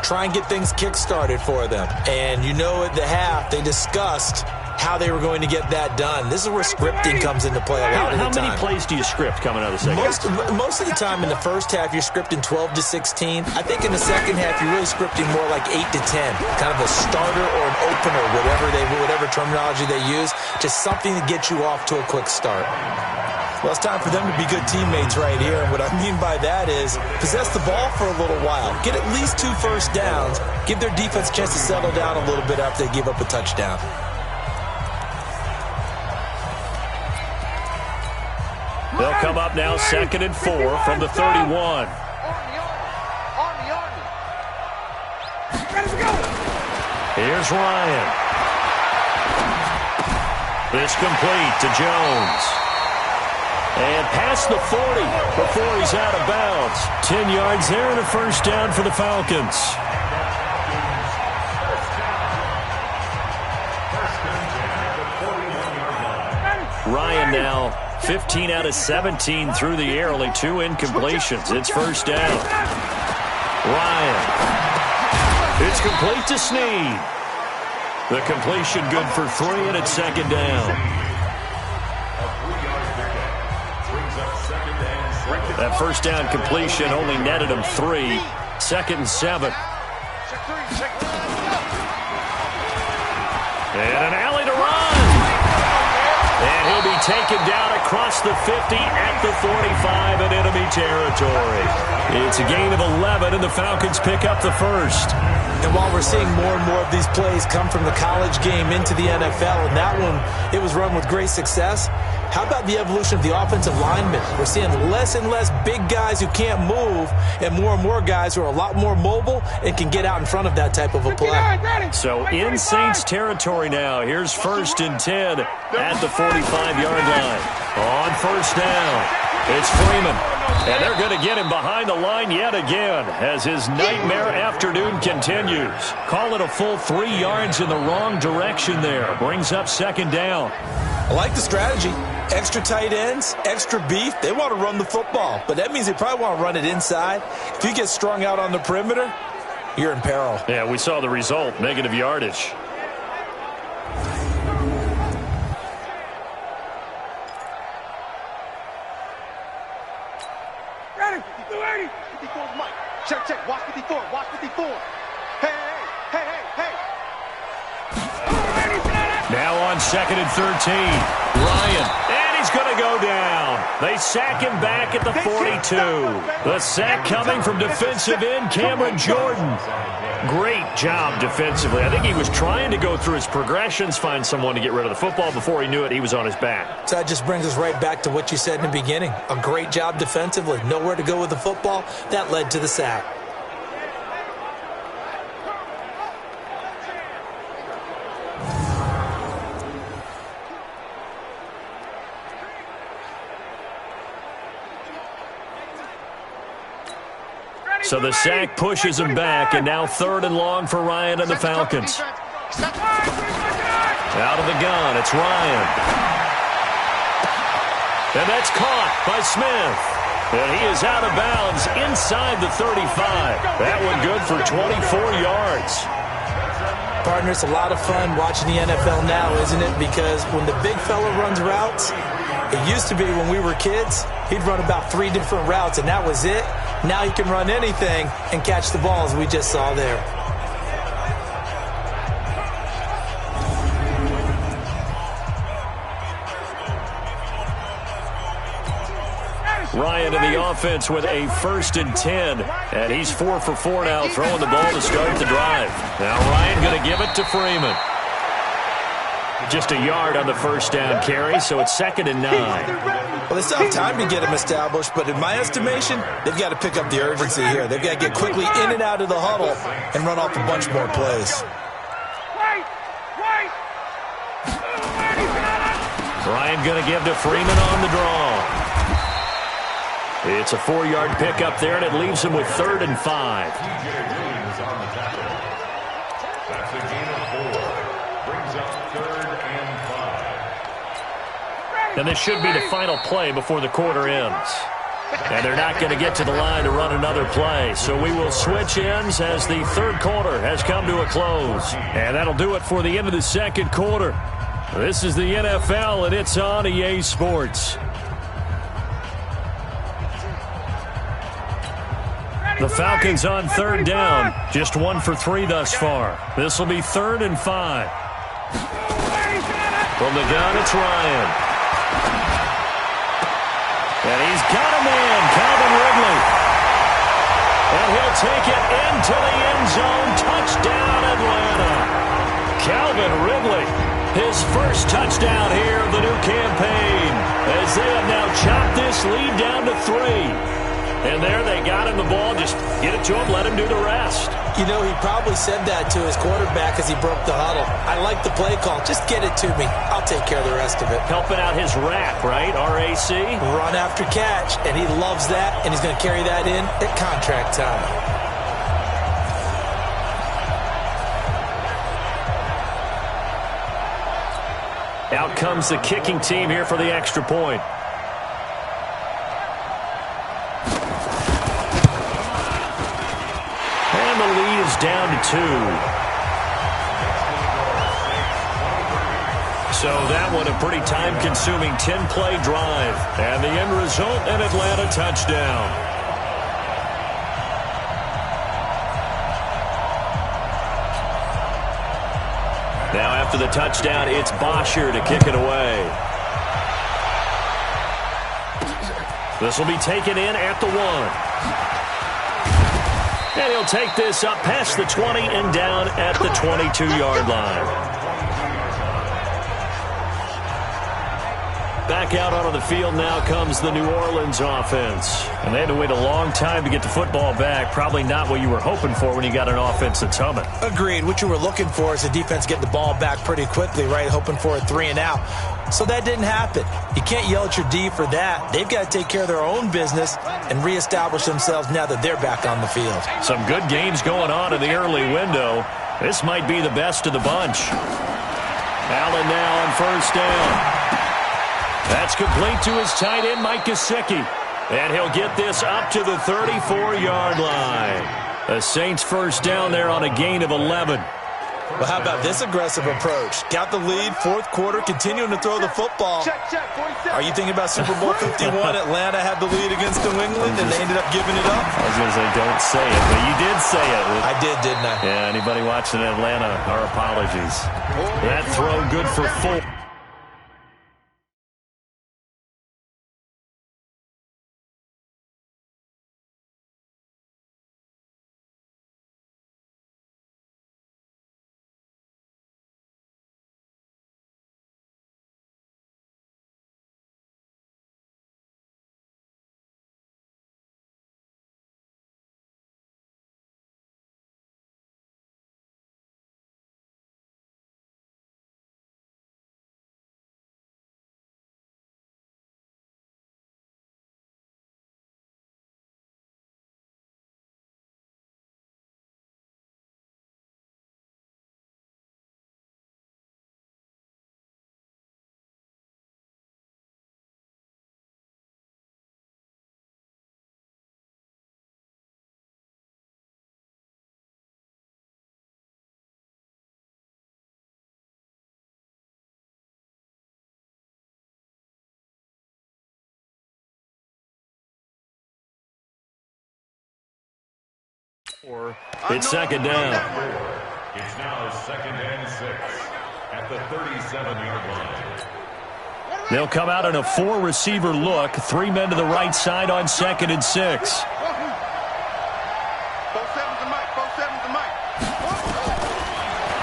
Try and get things kick-started for them. And you know at the half, they discussed how they were going to get that done. This is where scripting comes into play a lot of the time. How many plays do you script coming out of the second? Most of the time in the first half, you're scripting 12 to 16. I think in the second half, you're really scripting more like 8 to 10. Kind of a starter or an opener, whatever terminology they use. Just something to get you off to a quick start. Well, it's time for them to be good teammates right here. And what I mean by that is possess the ball for a little while. Get at least 2 first downs. Give their defense a chance to settle down a little bit after they give up a touchdown. They'll come up now 2nd and 4 from the 31. Here's Ryan. This complete to Jones. And past the 40 before he's out of bounds. 10 yards there and a first down for the Falcons. Ryan now 15 out of 17 through the air, only 2 incompletions. It's first down. Ryan. It's complete to Snead. The completion good for 3, and it's second down. That first down completion only netted him 3. 2nd and 7. And an alley to run. And he'll be taken down across the 50 at the 45 in enemy territory. It's a gain of 11, and the Falcons pick up the first. And while we're seeing more and more of these plays come from the college game into the NFL, and that one, it was run with great success, how about the evolution of the offensive linemen? We're seeing less and less big guys who can't move and more guys who are a lot more mobile and can get out in front of that type of a play. So in Saints territory now. Here's 1st and 10 at the 45-yard line. On first down, it's Freeman. And they're going to get him behind the line yet again as his nightmare afternoon continues. Call it a full 3 yards in the wrong direction there. Brings up second down. I like the strategy. Extra tight ends, extra beef. They want to run the football, but that means they probably want to run it inside. If you get strung out on the perimeter, you're in peril. Yeah, we saw the result, negative yardage. Ready, 280. 54's Mike. Check. Watch 54. Hey. Now on 2nd and 13. Ryan. And he's going to go down. They sack him back at the 42. The sack coming from defensive end Cameron Jordan. Great job defensively. I think he was trying to go through his progressions, find someone to get rid of the football. Before he knew it, he was on his back. So that just brings us right back to what you said in the beginning. A great job defensively. Nowhere to go with the football. That led to the sack. So the sack pushes him back, and now 3rd and long for Ryan and the Falcons. Out of the gun, it's Ryan. And that's caught by Smith. And he is out of bounds inside the 35. That one good for 24 yards. Partner, it's a lot of fun watching the NFL now, isn't it? Because when the big fella runs routes, it used to be when we were kids, he'd run about 3 different routes, and that was it. Now he can run anything and catch the ball, as we just saw there. Ryan in the offense with a 1st and 10. And he's 4 for 4 now, throwing the ball to start the drive. Now Ryan going to give it to Freeman. Just a yard on the first down carry, so it's 2nd and 9. Well, they still have time to get him established, but in my estimation, they've got to pick up the urgency here. They've got to get quickly in and out of the huddle and run off a bunch more plays. Ryan going to give to Freeman on the draw. It's a 4-yard pickup there, and it leaves him with 3rd and 5. That's a gain of 4. Brings up 3rd and 5. And this should be the final play before the quarter ends. And they're not going to get to the line to run another play. So we will switch ends as the 3rd quarter has come to a close. And that'll do it for the end of the 2nd quarter. This is the NFL, and it's on EA Sports. The Falcons on 3rd down. Just 1 for 3 thus far. This will be 3rd and 5. From the gun, it's Ryan. And he's got a man, Calvin Ridley. And he'll take it into the end zone. Touchdown, Atlanta. Calvin Ridley, his first touchdown here of the new campaign, as they have now chopped this lead down to 3. And there they got him the ball. Just get it to him, let him do the rest. You know, he probably said that to his quarterback as he broke the huddle. I like the play call. Just get it to me. I'll take care of the rest of it. Helping out his RAC, right? R-A-C? Run after catch, and he loves that, and he's going to carry that in at contract time. Out comes the kicking team here for the extra point. And the lead is down to 2. So that one a pretty time-consuming 10-play drive. And the end result, an Atlanta touchdown. Now after the touchdown, it's Bosher to kick it away. This will be taken in at the 1. And he'll take this up past the 20 and down at the 22-yard line. Back out onto the field now comes the New Orleans offense. And they had to wait a long time to get the football back. Probably not what you were hoping for when you got an offense that's humming. Agreed. What you were looking for is the defense getting the ball back pretty quickly, right? Hoping for a 3 and out. So that didn't happen. You can't yell at your D for that. They've got to take care of their own business and reestablish themselves now that they're back on the field. Some good games going on in the early window. This might be the best of the bunch. Allen now on 1st down. That's complete to his tight end, Mike Gesicki. And he'll get this up to the 34-yard line. The Saints 1st down there on a gain of 11. Well, how about this aggressive approach? Got the lead, 4th quarter, continuing to throw the football. Are you thinking about Super Bowl 51? Atlanta had the lead against New England, and they ended up giving it up? I was going to say, don't say it, but you did say it. I did, didn't I? Yeah, anybody watching Atlanta, our apologies. That throw good for 4. It's 2nd down. It's now 2nd and 6 at the 37-yard line. They'll come out in a 4-receiver look. 3 men to the right side on 2nd and 6.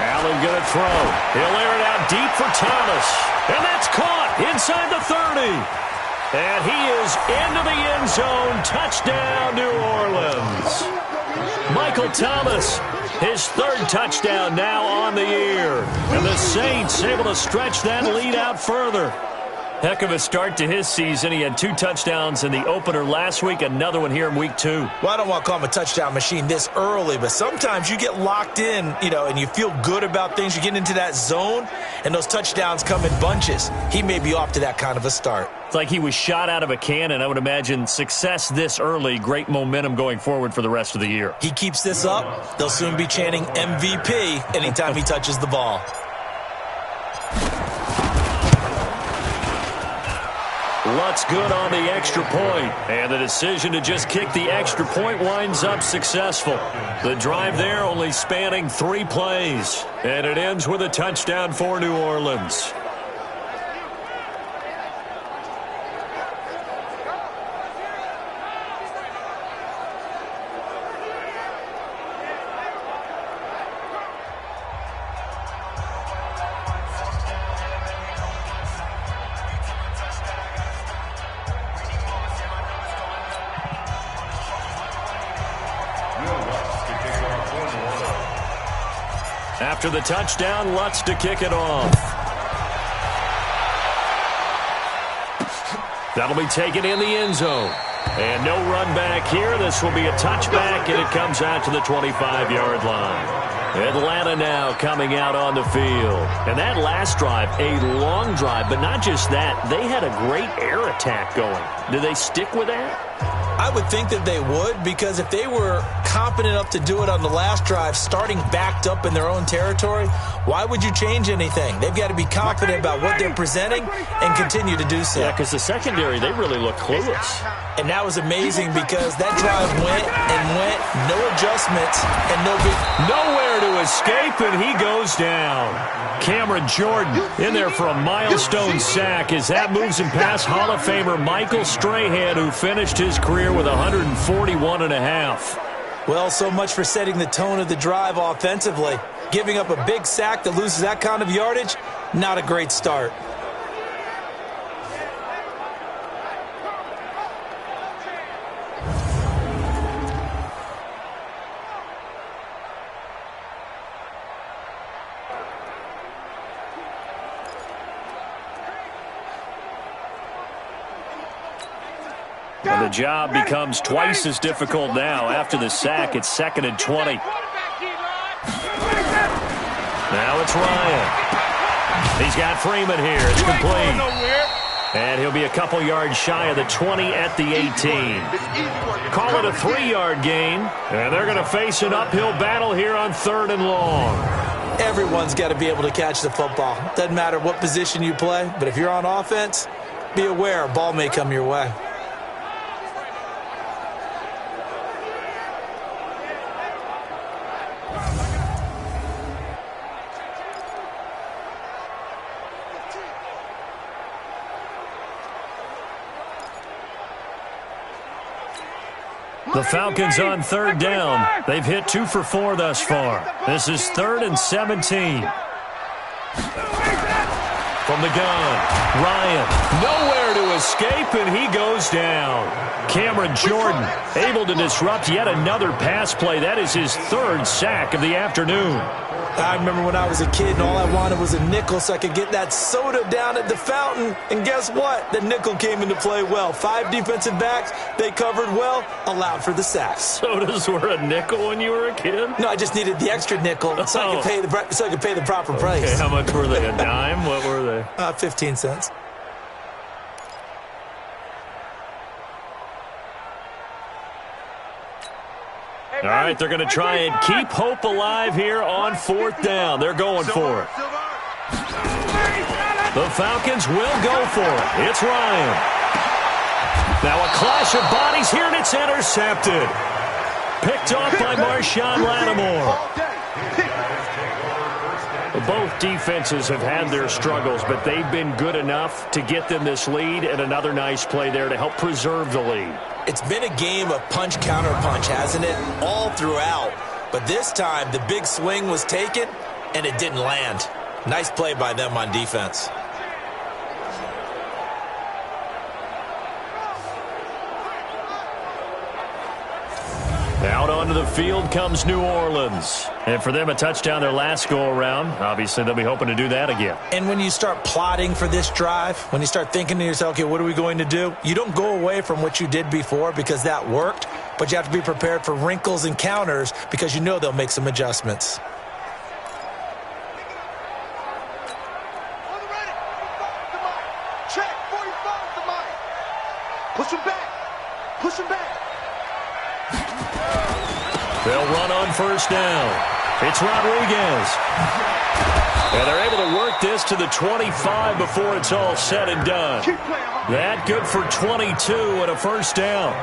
Allen going to throw. He'll air it out deep for Thomas. And that's caught inside the 30. And he is into the end zone. Touchdown, New Orleans. Michael Thomas, his 3rd touchdown now on the year. And the Saints able to stretch that lead out further. Heck of a start to his season. He had 2 touchdowns in the opener last week, another one here in week 2. Well, I don't want to call him a touchdown machine this early, but sometimes you get locked in, and you feel good about things. You get into that zone, and those touchdowns come in bunches. He may be off to that kind of a start. It's like he was shot out of a cannon. I would imagine success this early, great momentum going forward for the rest of the year. He keeps this up, they'll soon be chanting MVP anytime he touches the ball. Lutz good on the extra point, and the decision to just kick the extra point winds up successful. The drive there only spanning 3 plays, and it ends with a touchdown for New Orleans. After the touchdown, Lutz to kick it off. That'll be taken in the end zone. And no run back here. This will be a touchback, and it comes out to the 25-yard line. Atlanta now coming out on the field. And that last drive, a long drive, but not just that. They had a great air attack going. Do they stick with that? I would think that they would, because if they were competent enough to do it on the last drive, starting backed up in their own territory, why would you change anything? They've got to be confident about what they're presenting and continue to do so. Yeah, because the secondary, they really look clueless. And that was amazing because that drive went and went, no adjustments, and nowhere to escape, and he goes down. Cameron Jordan in there for a milestone sack as that moves him past Hall of Famer Michael Strahan, who finished his career with 141.5. Well, so much for setting the tone of the drive offensively. Giving up a big sack that loses that kind of yardage, not a great start. And the job becomes twice as difficult now. After the sack, it's 2nd and 20. Now it's Ryan. He's got Freeman here. It's complete. And he'll be a couple yards shy of the 20 at the 18. Call it a 3-yard gain. And they're going to face an uphill battle here on 3rd and long. Everyone's got to be able to catch the football. Doesn't matter what position you play, but if you're on offense, be aware a ball may come your way. The Falcons on 3rd down. They've hit 2 for 4 thus far. This is 3rd and 17. From the gun, Ryan, nowhere to escape, and he goes down. Cameron Jordan able to disrupt yet another pass play. That is his 3rd sack of the afternoon. I remember when I was a kid and all I wanted was a nickel so I could get that soda down at the fountain. And guess what? The nickel came into play well. 5 defensive backs, they covered well, allowed for the sacks. Sodas were a nickel when you were a kid? No, I just needed the extra nickel so I could pay the proper price. Okay, how much were they? A dime? What were they? 15 cents. All right, they're going to try and keep hope alive here on 4th down. They're going for it. The Falcons will go for it. It's Ryan. Now a clash of bodies here, and it's intercepted. Picked off by Marshawn Lattimore. Both defenses have had their struggles, but they've been good enough to get them this lead, and another nice play there to help preserve the lead. It's been a game of punch-counter-punch, hasn't it? All throughout. But this time, the big swing was taken, and it didn't land. Nice play by them on defense. Out onto the field comes New Orleans. And for them, a touchdown their last go-around. Obviously, they'll be hoping to do that again. And when you start plotting for this drive, when you start thinking to yourself, okay, what are we going to do? You don't go away from what you did before because that worked, but you have to be prepared for wrinkles and counters because you know they'll make some adjustments. Push him back. Push him back. They'll run on first down. It's Rodriguez. And they're able to work this to the 25 before it's all said and done. That good for 22 and a first down.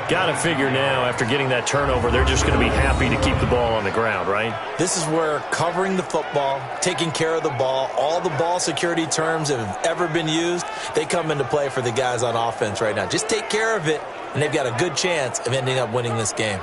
Got to figure now, after getting that turnover, they're just going to be happy to keep the ball on the ground, right? This is where covering the football, taking care of the ball, all the ball security terms that have ever been used, they come into play for the guys on offense right now. Just take care of it, and they've got a good chance of ending up winning this game.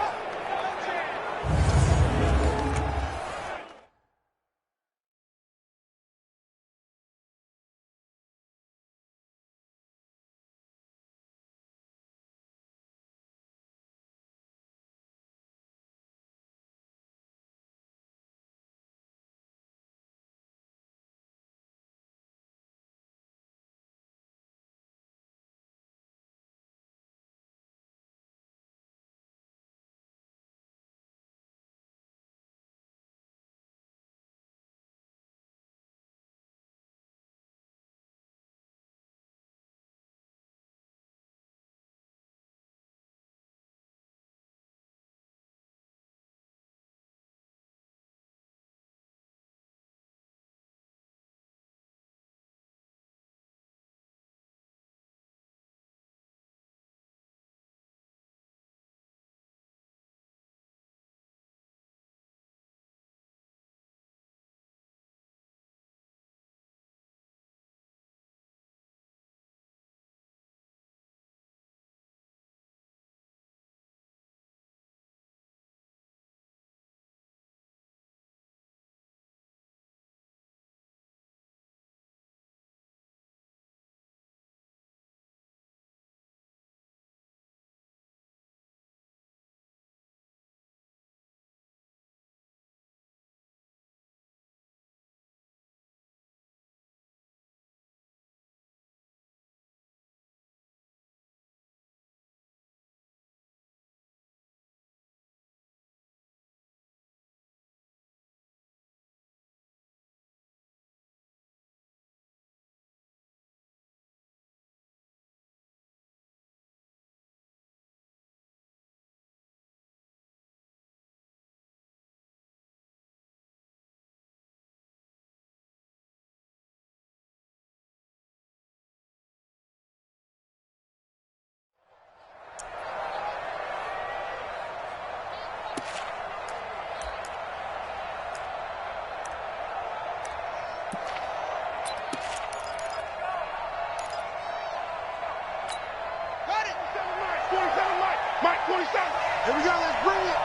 Here we go, let's bring it.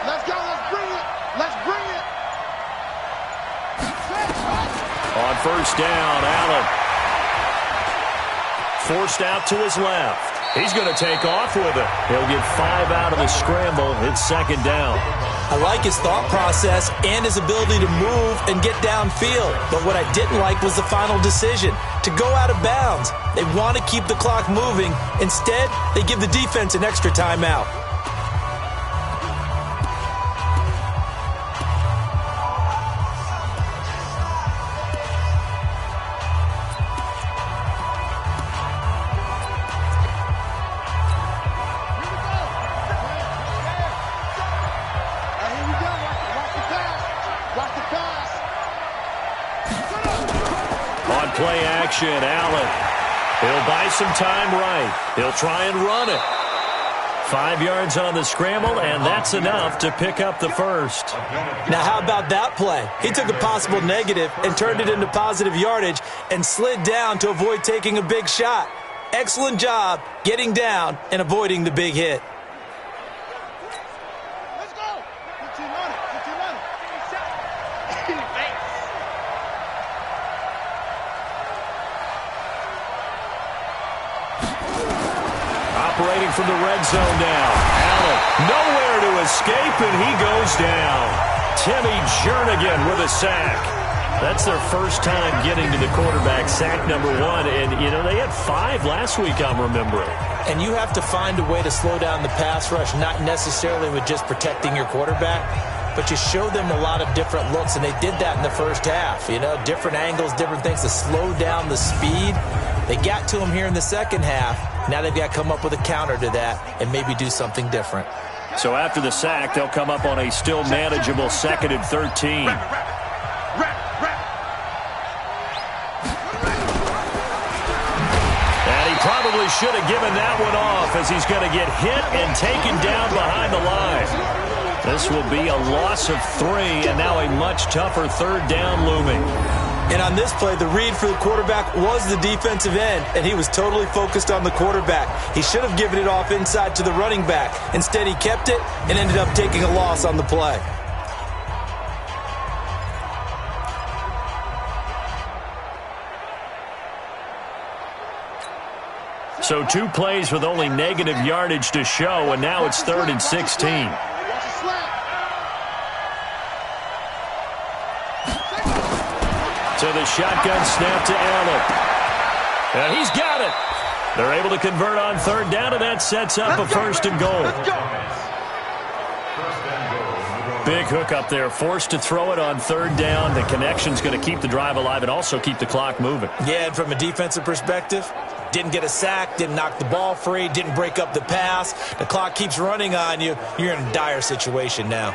Let's go, let's bring it. Let's bring it. On first down, Allen. Forced out to his left. He's going to take off with it. He'll get 5 out of the scramble. It's second down. I like his thought process and his ability to move and get downfield. But what I didn't like was the final decision, to go out of bounds. They want to keep the clock moving. Instead, they give the defense an extra timeout. Play action, Allen. He'll buy some time right. He'll try and run it. 5 yards on the scramble, and that's enough to pick up the first. Now, how about that play? He took a possible negative and turned it into positive yardage and slid down to avoid taking a big shot. Excellent job getting down and avoiding the big hit. Let's go. Put your money. Put your money. Operating from the red zone now. Allen Nowhere to escape, and he goes down. Timmy Jernigan with a sack. That's their first time getting to the quarterback, sack number 1. And, they had 5 last week, I'm remembering. And you have to find a way to slow down the pass rush, not necessarily with just protecting your quarterback, but you show them a lot of different looks, and they did that in the first half. Different angles, different things to slow down the speed. They got to him here in the second half. Now they've got to come up with a counter to that and maybe do something different. So after the sack, they'll come up on a still manageable 2nd and 13. And he probably should have given that one off, as he's going to get hit and taken down behind the line. This will be a loss of 3, and now a much tougher 3rd down looming. And on this play, the read for the quarterback was the defensive end, and he was totally focused on the quarterback. He should have given it off inside to the running back. Instead, he kept it and ended up taking a loss on the play. So 2 plays with only negative yardage to show, and now it's 3rd and 16. So the shotgun snap to Allen. And he's got it. They're able to convert on 3rd down, and that sets up a 1st and goal. Big hook up there, forced to throw it on 3rd down. The connection's going to keep the drive alive and also keep the clock moving. Yeah, and from a defensive perspective, didn't get a sack, didn't knock the ball free, didn't break up the pass. The clock keeps running on you. You're in a dire situation now.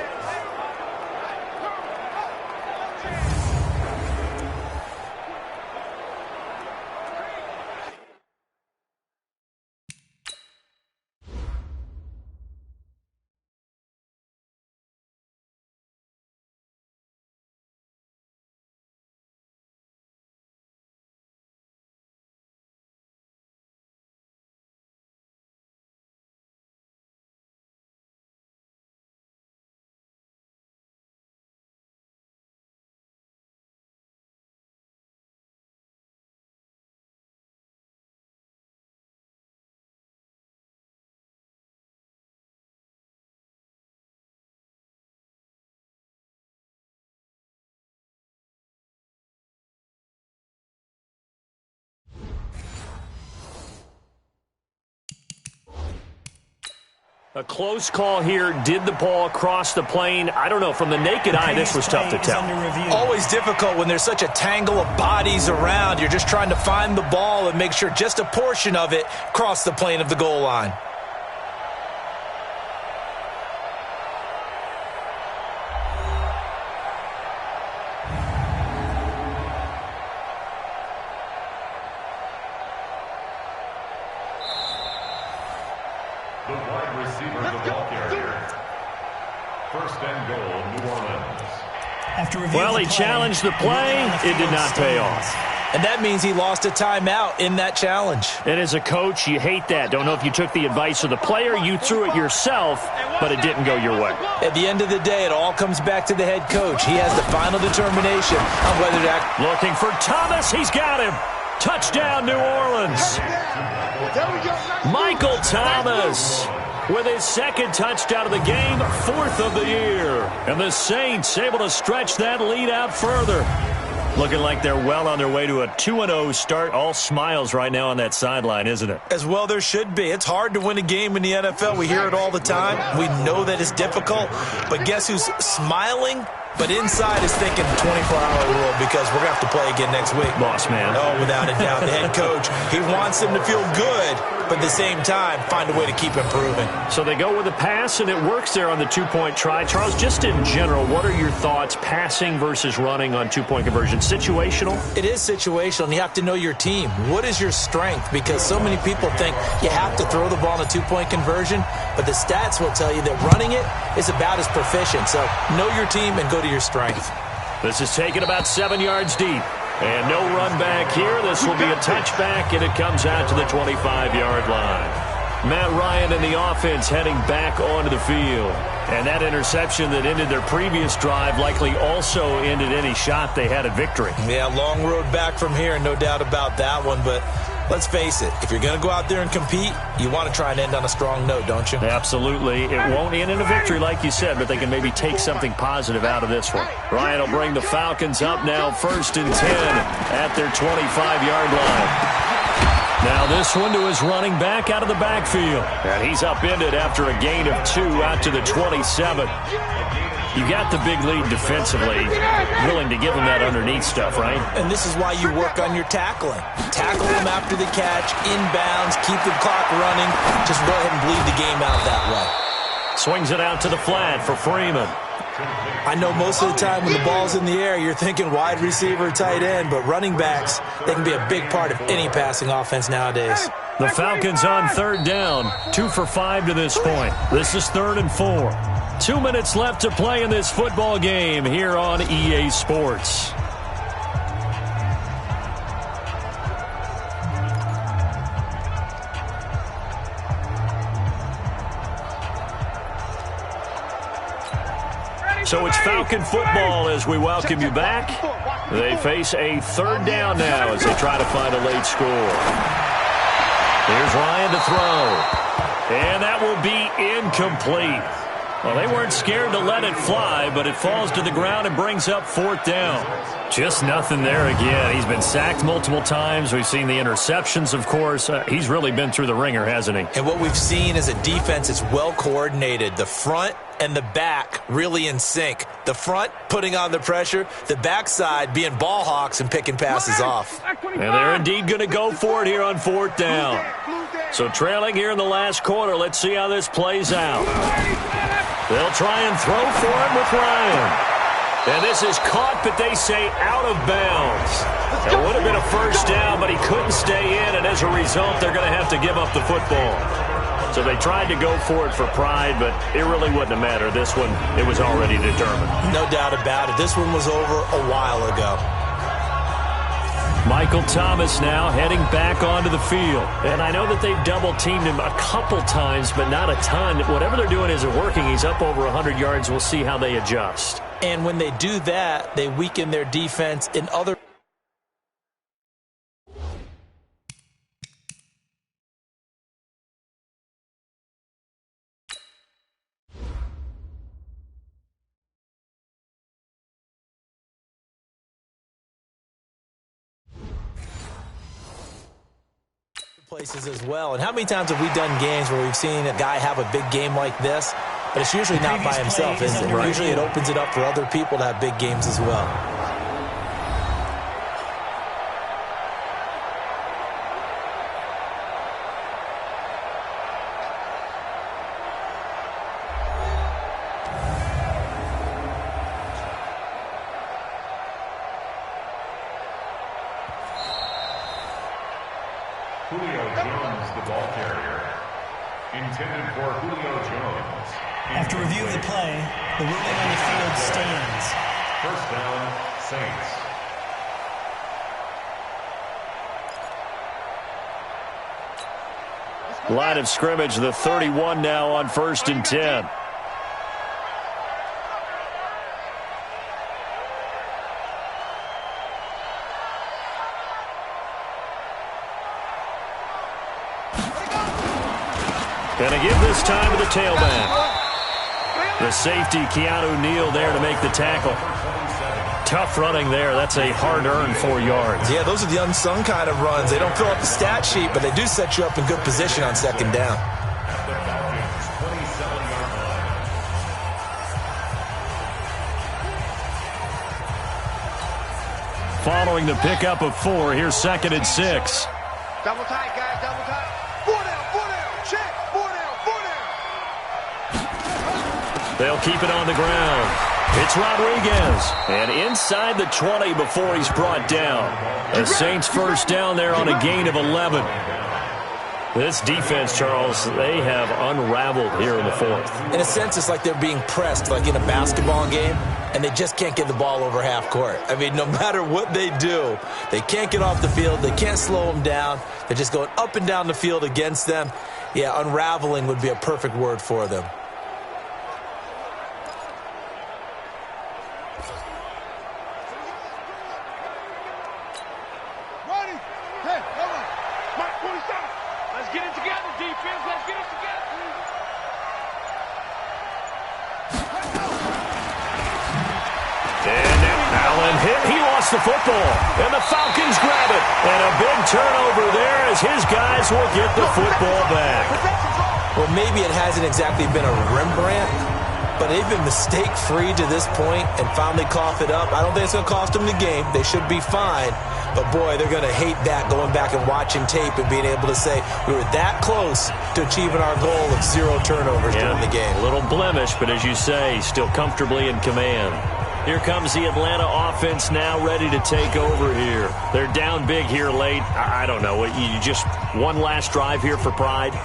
A close call here. Did the ball cross the plane? I don't know. From the naked eye, this was tough to tell. Always difficult when there's such a tangle of bodies around. You're just trying to find the ball and make sure just a portion of it crossed the plane of the goal line. The wide receiver, the ball carrier. 1st and goal, New Orleans. Well, he challenged the play. It did not pay off. And that means he lost a timeout in that challenge. And as a coach, you hate that. Don't know if you took the advice of the player. You threw it yourself, but it didn't go your way. At the end of the day, it all comes back to the head coach. He has the final determination on whether to act. Looking for Thomas. He's got him. Touchdown, New Orleans. Michael Thomas with his 2nd touchdown of the game, 4th of the year. And the Saints able to stretch that lead out further. Looking like they're well on their way to a 2-0 start. All smiles right now on that sideline, isn't it? As well there should be. It's hard to win a game in the NFL. We hear it all the time. We know that it's difficult. But guess who's smiling? But inside is thinking 24-hour rule, because we're going to have to play again next week. Boss man. Oh, without a doubt. The head coach, he wants them to feel good, but at the same time, find a way to keep improving. So they go with the pass, and it works there on the 2-point try. Charles, just in general, what are your thoughts passing versus running on 2-point conversion? Situational? It is situational, and you have to know your team. What is your strength? Because so many people think you have to throw the ball in a 2-point conversion, but the stats will tell you that running it is about as proficient. So know your team and go to your strength. This is taken about 7 yards deep. And no run back here. This will be a touchback, and it comes out to the 25-yard line. Matt Ryan and the offense heading back onto the field. And that interception that ended their previous drive likely also ended any shot they had at victory. Yeah, long road back from here, no doubt about that one. But Let's face it, if you're going to go out there and compete, you want to try and end on a strong note, don't you? Absolutely. It won't end in a victory, like you said, but they can maybe take something positive out of this one. Ryan will bring the Falcons up now 1st and 10 at their 25-yard line. Now this one to his running back out of the backfield. And he's upended after a gain of 2 out to the 27. You got the big lead defensively, willing to give him that underneath stuff, right? And this is why you work on your tackling. Tackle him after the catch, inbounds, keep the clock running. Just go ahead and bleed the game out that way. Swings it out to the flat for Freeman. I know most of the time when the ball's in the air, you're thinking wide receiver, tight end, but running backs, they can be a big part of any passing offense nowadays. The Falcons on 3rd down, 2 for 5 to this point. This is 3rd and 4. 2 minutes left to play in this football game here on EA Sports. So it's Falcon football as we welcome you back. They face a 3rd down now as they try to find a late score. Here's Ryan to throw. And that will be incomplete. Well, they weren't scared to let it fly, but it falls to the ground and brings up 4th down. Just nothing there again. He's been sacked multiple times. We've seen the interceptions, of course. He's really been through the ringer, hasn't he? And what we've seen is a defense that's well coordinated. The front and the back really in sync. The front putting on the pressure, the backside being ball hawks and picking passes off. And they're indeed going to go for it here on 4th down. So trailing here in the last quarter, let's see how this plays out. They'll try and throw for it with Ryan. And this is caught, but they say out of bounds. It would have been a 1st down, but he couldn't stay in, and as a result, they're going to have to give up the football. So they tried to go for it for pride, but it really wouldn't have mattered. This one, it was already determined. No doubt about it. This one was over a while ago. Michael Thomas now heading back onto the field. And I know that they've double-teamed him a couple times, but not a ton. Whatever they're doing isn't working. He's up over 100 yards. We'll see how they adjust. And when they do that, they weaken their defense in other places as well. And how many times have we done games where we've seen a guy have a big game like this, but it's usually not by himself, is it? Right. Usually it opens it up for other people to have big games as well. Julio Jones, the ball carrier. Intended for Julio Jones. After review of the play, the ruling on the field stands. 1st down, Saints. Line of scrimmage, the 31 now on 1st and 10. Gonna give this time to the tailback. The safety, Keanu Neal, there to make the tackle. Tough running there. That's a hard-earned 4 yards. Yeah, those are the unsung kind of runs. They don't fill up the stat sheet, but they do set you up in good position on 2nd down. Following the pickup of 4, here's 2nd and 6. Double tight, guys, double tight. 4 down, check. 4 down. They'll keep it on the ground. It's Rodriguez. And inside the 20 before he's brought down. The Saints 1st down there on a gain of 11. This defense, Charles, they have unraveled here in the 4th. In a sense, it's like they're being pressed, like in a basketball game, and they just can't get the ball over half court. I mean, no matter what they do, they can't get off the field. They can't slow them down. They're just going up and down the field against them. Yeah, unraveling would be a perfect word for them. get it together, defense. Let's get it together. And now Allen hit. He lost the football. And the Falcons grab it. And a big turnover there as his guys will get the football back. Well, maybe it hasn't exactly been a Rembrandt, but they've been mistake-free to this point and finally cough it up. I don't think it's going to cost them the game. They should be fine. But, boy, they're going to hate that, going back and watching tape and being able to say we were that close to achieving our goal of 0 turnovers during the game. A little blemish, but as you say, still comfortably in command. Here comes the Atlanta offense now ready to take over here. They're down big here late. I don't know. You just one last drive here for pride?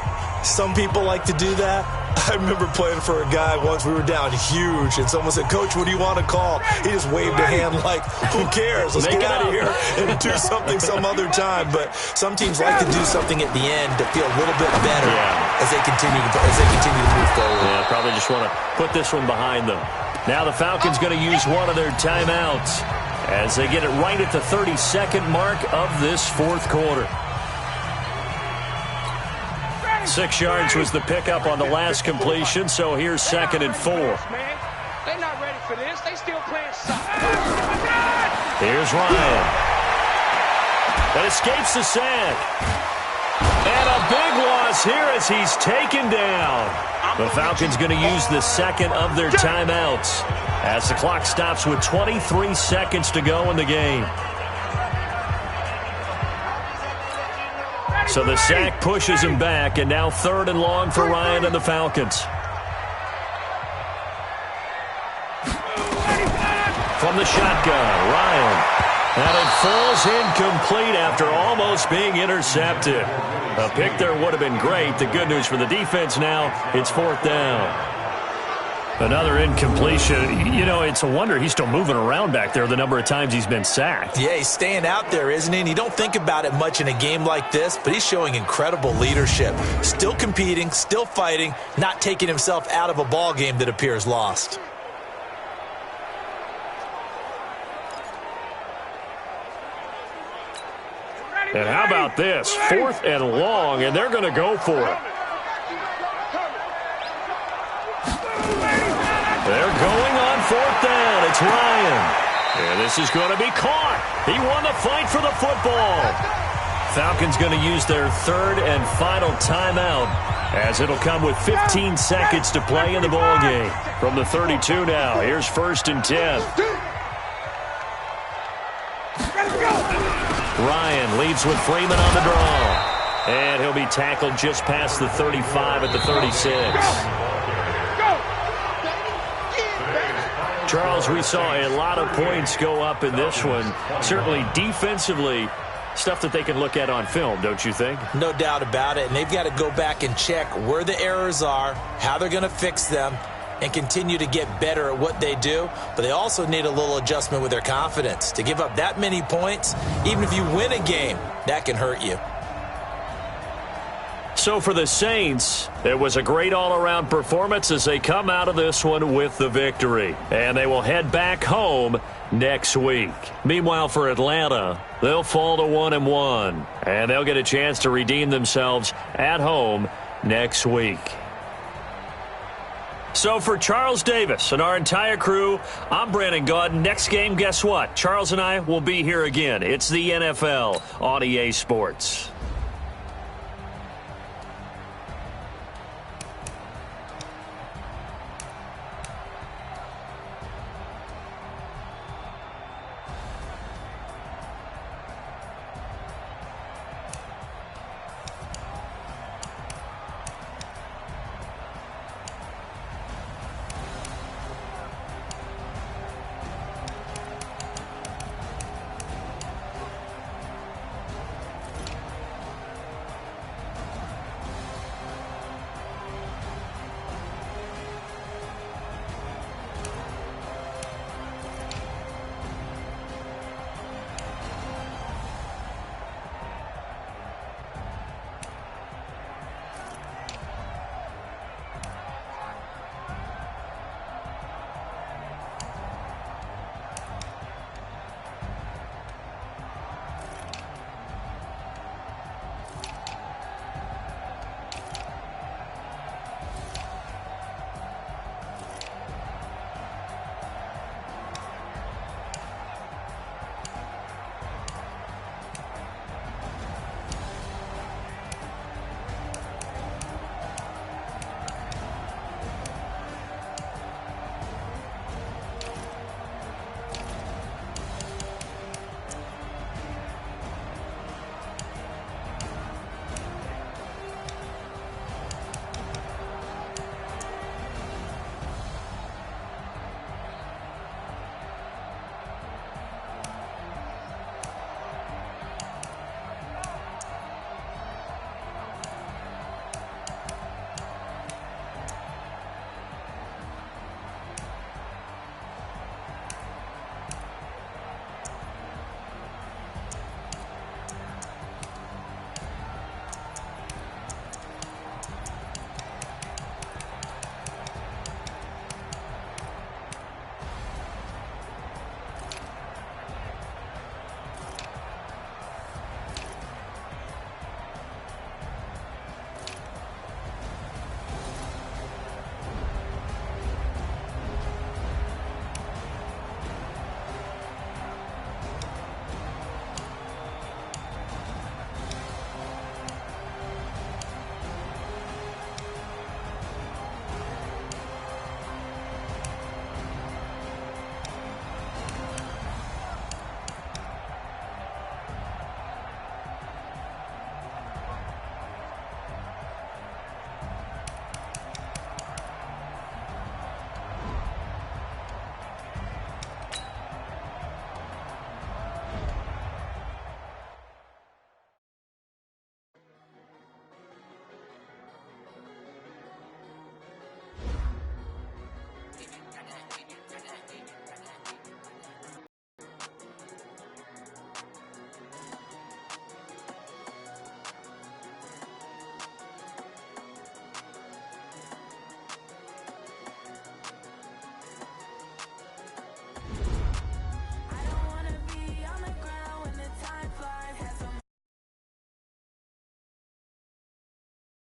Some people like to do that. I remember playing for a guy once. We were down huge, and someone said, "Coach, what do you want to call?" He just waved a hand like, who cares? Let's get out of here and do something some other time. But some teams like to do something at the end to feel a little bit better as they continue to move forward. Yeah, probably just want to put this one behind them. Now the Falcons going to use one of their timeouts as they get it right at the 32nd mark of this fourth quarter. 6 yards was the pickup on the last completion, so here's 2nd and 4. They're not ready for this. They still playing soccer. Here's Ryan. That escapes the sack. And a big loss here as he's taken down. The Falcons going to use the second of their timeouts as the clock stops with 23 seconds to go in the game. So the sack pushes him back, and now 3rd and long for Ryan and the Falcons. From the shotgun, Ryan. And it falls incomplete after almost being intercepted. A pick there would have been great. The good news for the defense now, it's 4th down. Another incompletion. You know, it's a wonder he's still moving around back there the number of times he's been sacked. Yeah, he's staying out there, isn't he? And you don't think about it much in a game like this, but he's showing incredible leadership. Still competing, still fighting, not taking himself out of a ball game that appears lost. And how about this? 4th and long, and they're going to go for it. They're going on 4th down. It's Ryan. And this is going to be caught. He won the fight for the football. Falcons going to use their 3rd and final timeout as it'll come with 15 seconds to play in the ball game. From the 32 now, here's 1st and 10. Ryan leads with Freeman on the draw. And he'll be tackled just past the 35 at the 36. Charles, we saw a lot of points go up in this one. Certainly defensively, stuff that they can look at on film, don't you think? No doubt about it. And they've got to go back and check where the errors are, how they're going to fix them, and continue to get better at what they do. But they also need a little adjustment with their confidence. To give up that many points, even if you win a game, that can hurt you. So for the Saints, it was a great all-around performance as they come out of this one with the victory. And they will head back home next week. Meanwhile, for Atlanta, they'll fall to 1-1. And they'll get a chance to redeem themselves at home next week. So for Charles Davis and our entire crew, I'm Brandon Gaudin. Next game, guess what? Charles and I will be here again. It's the NFL on EA Sports.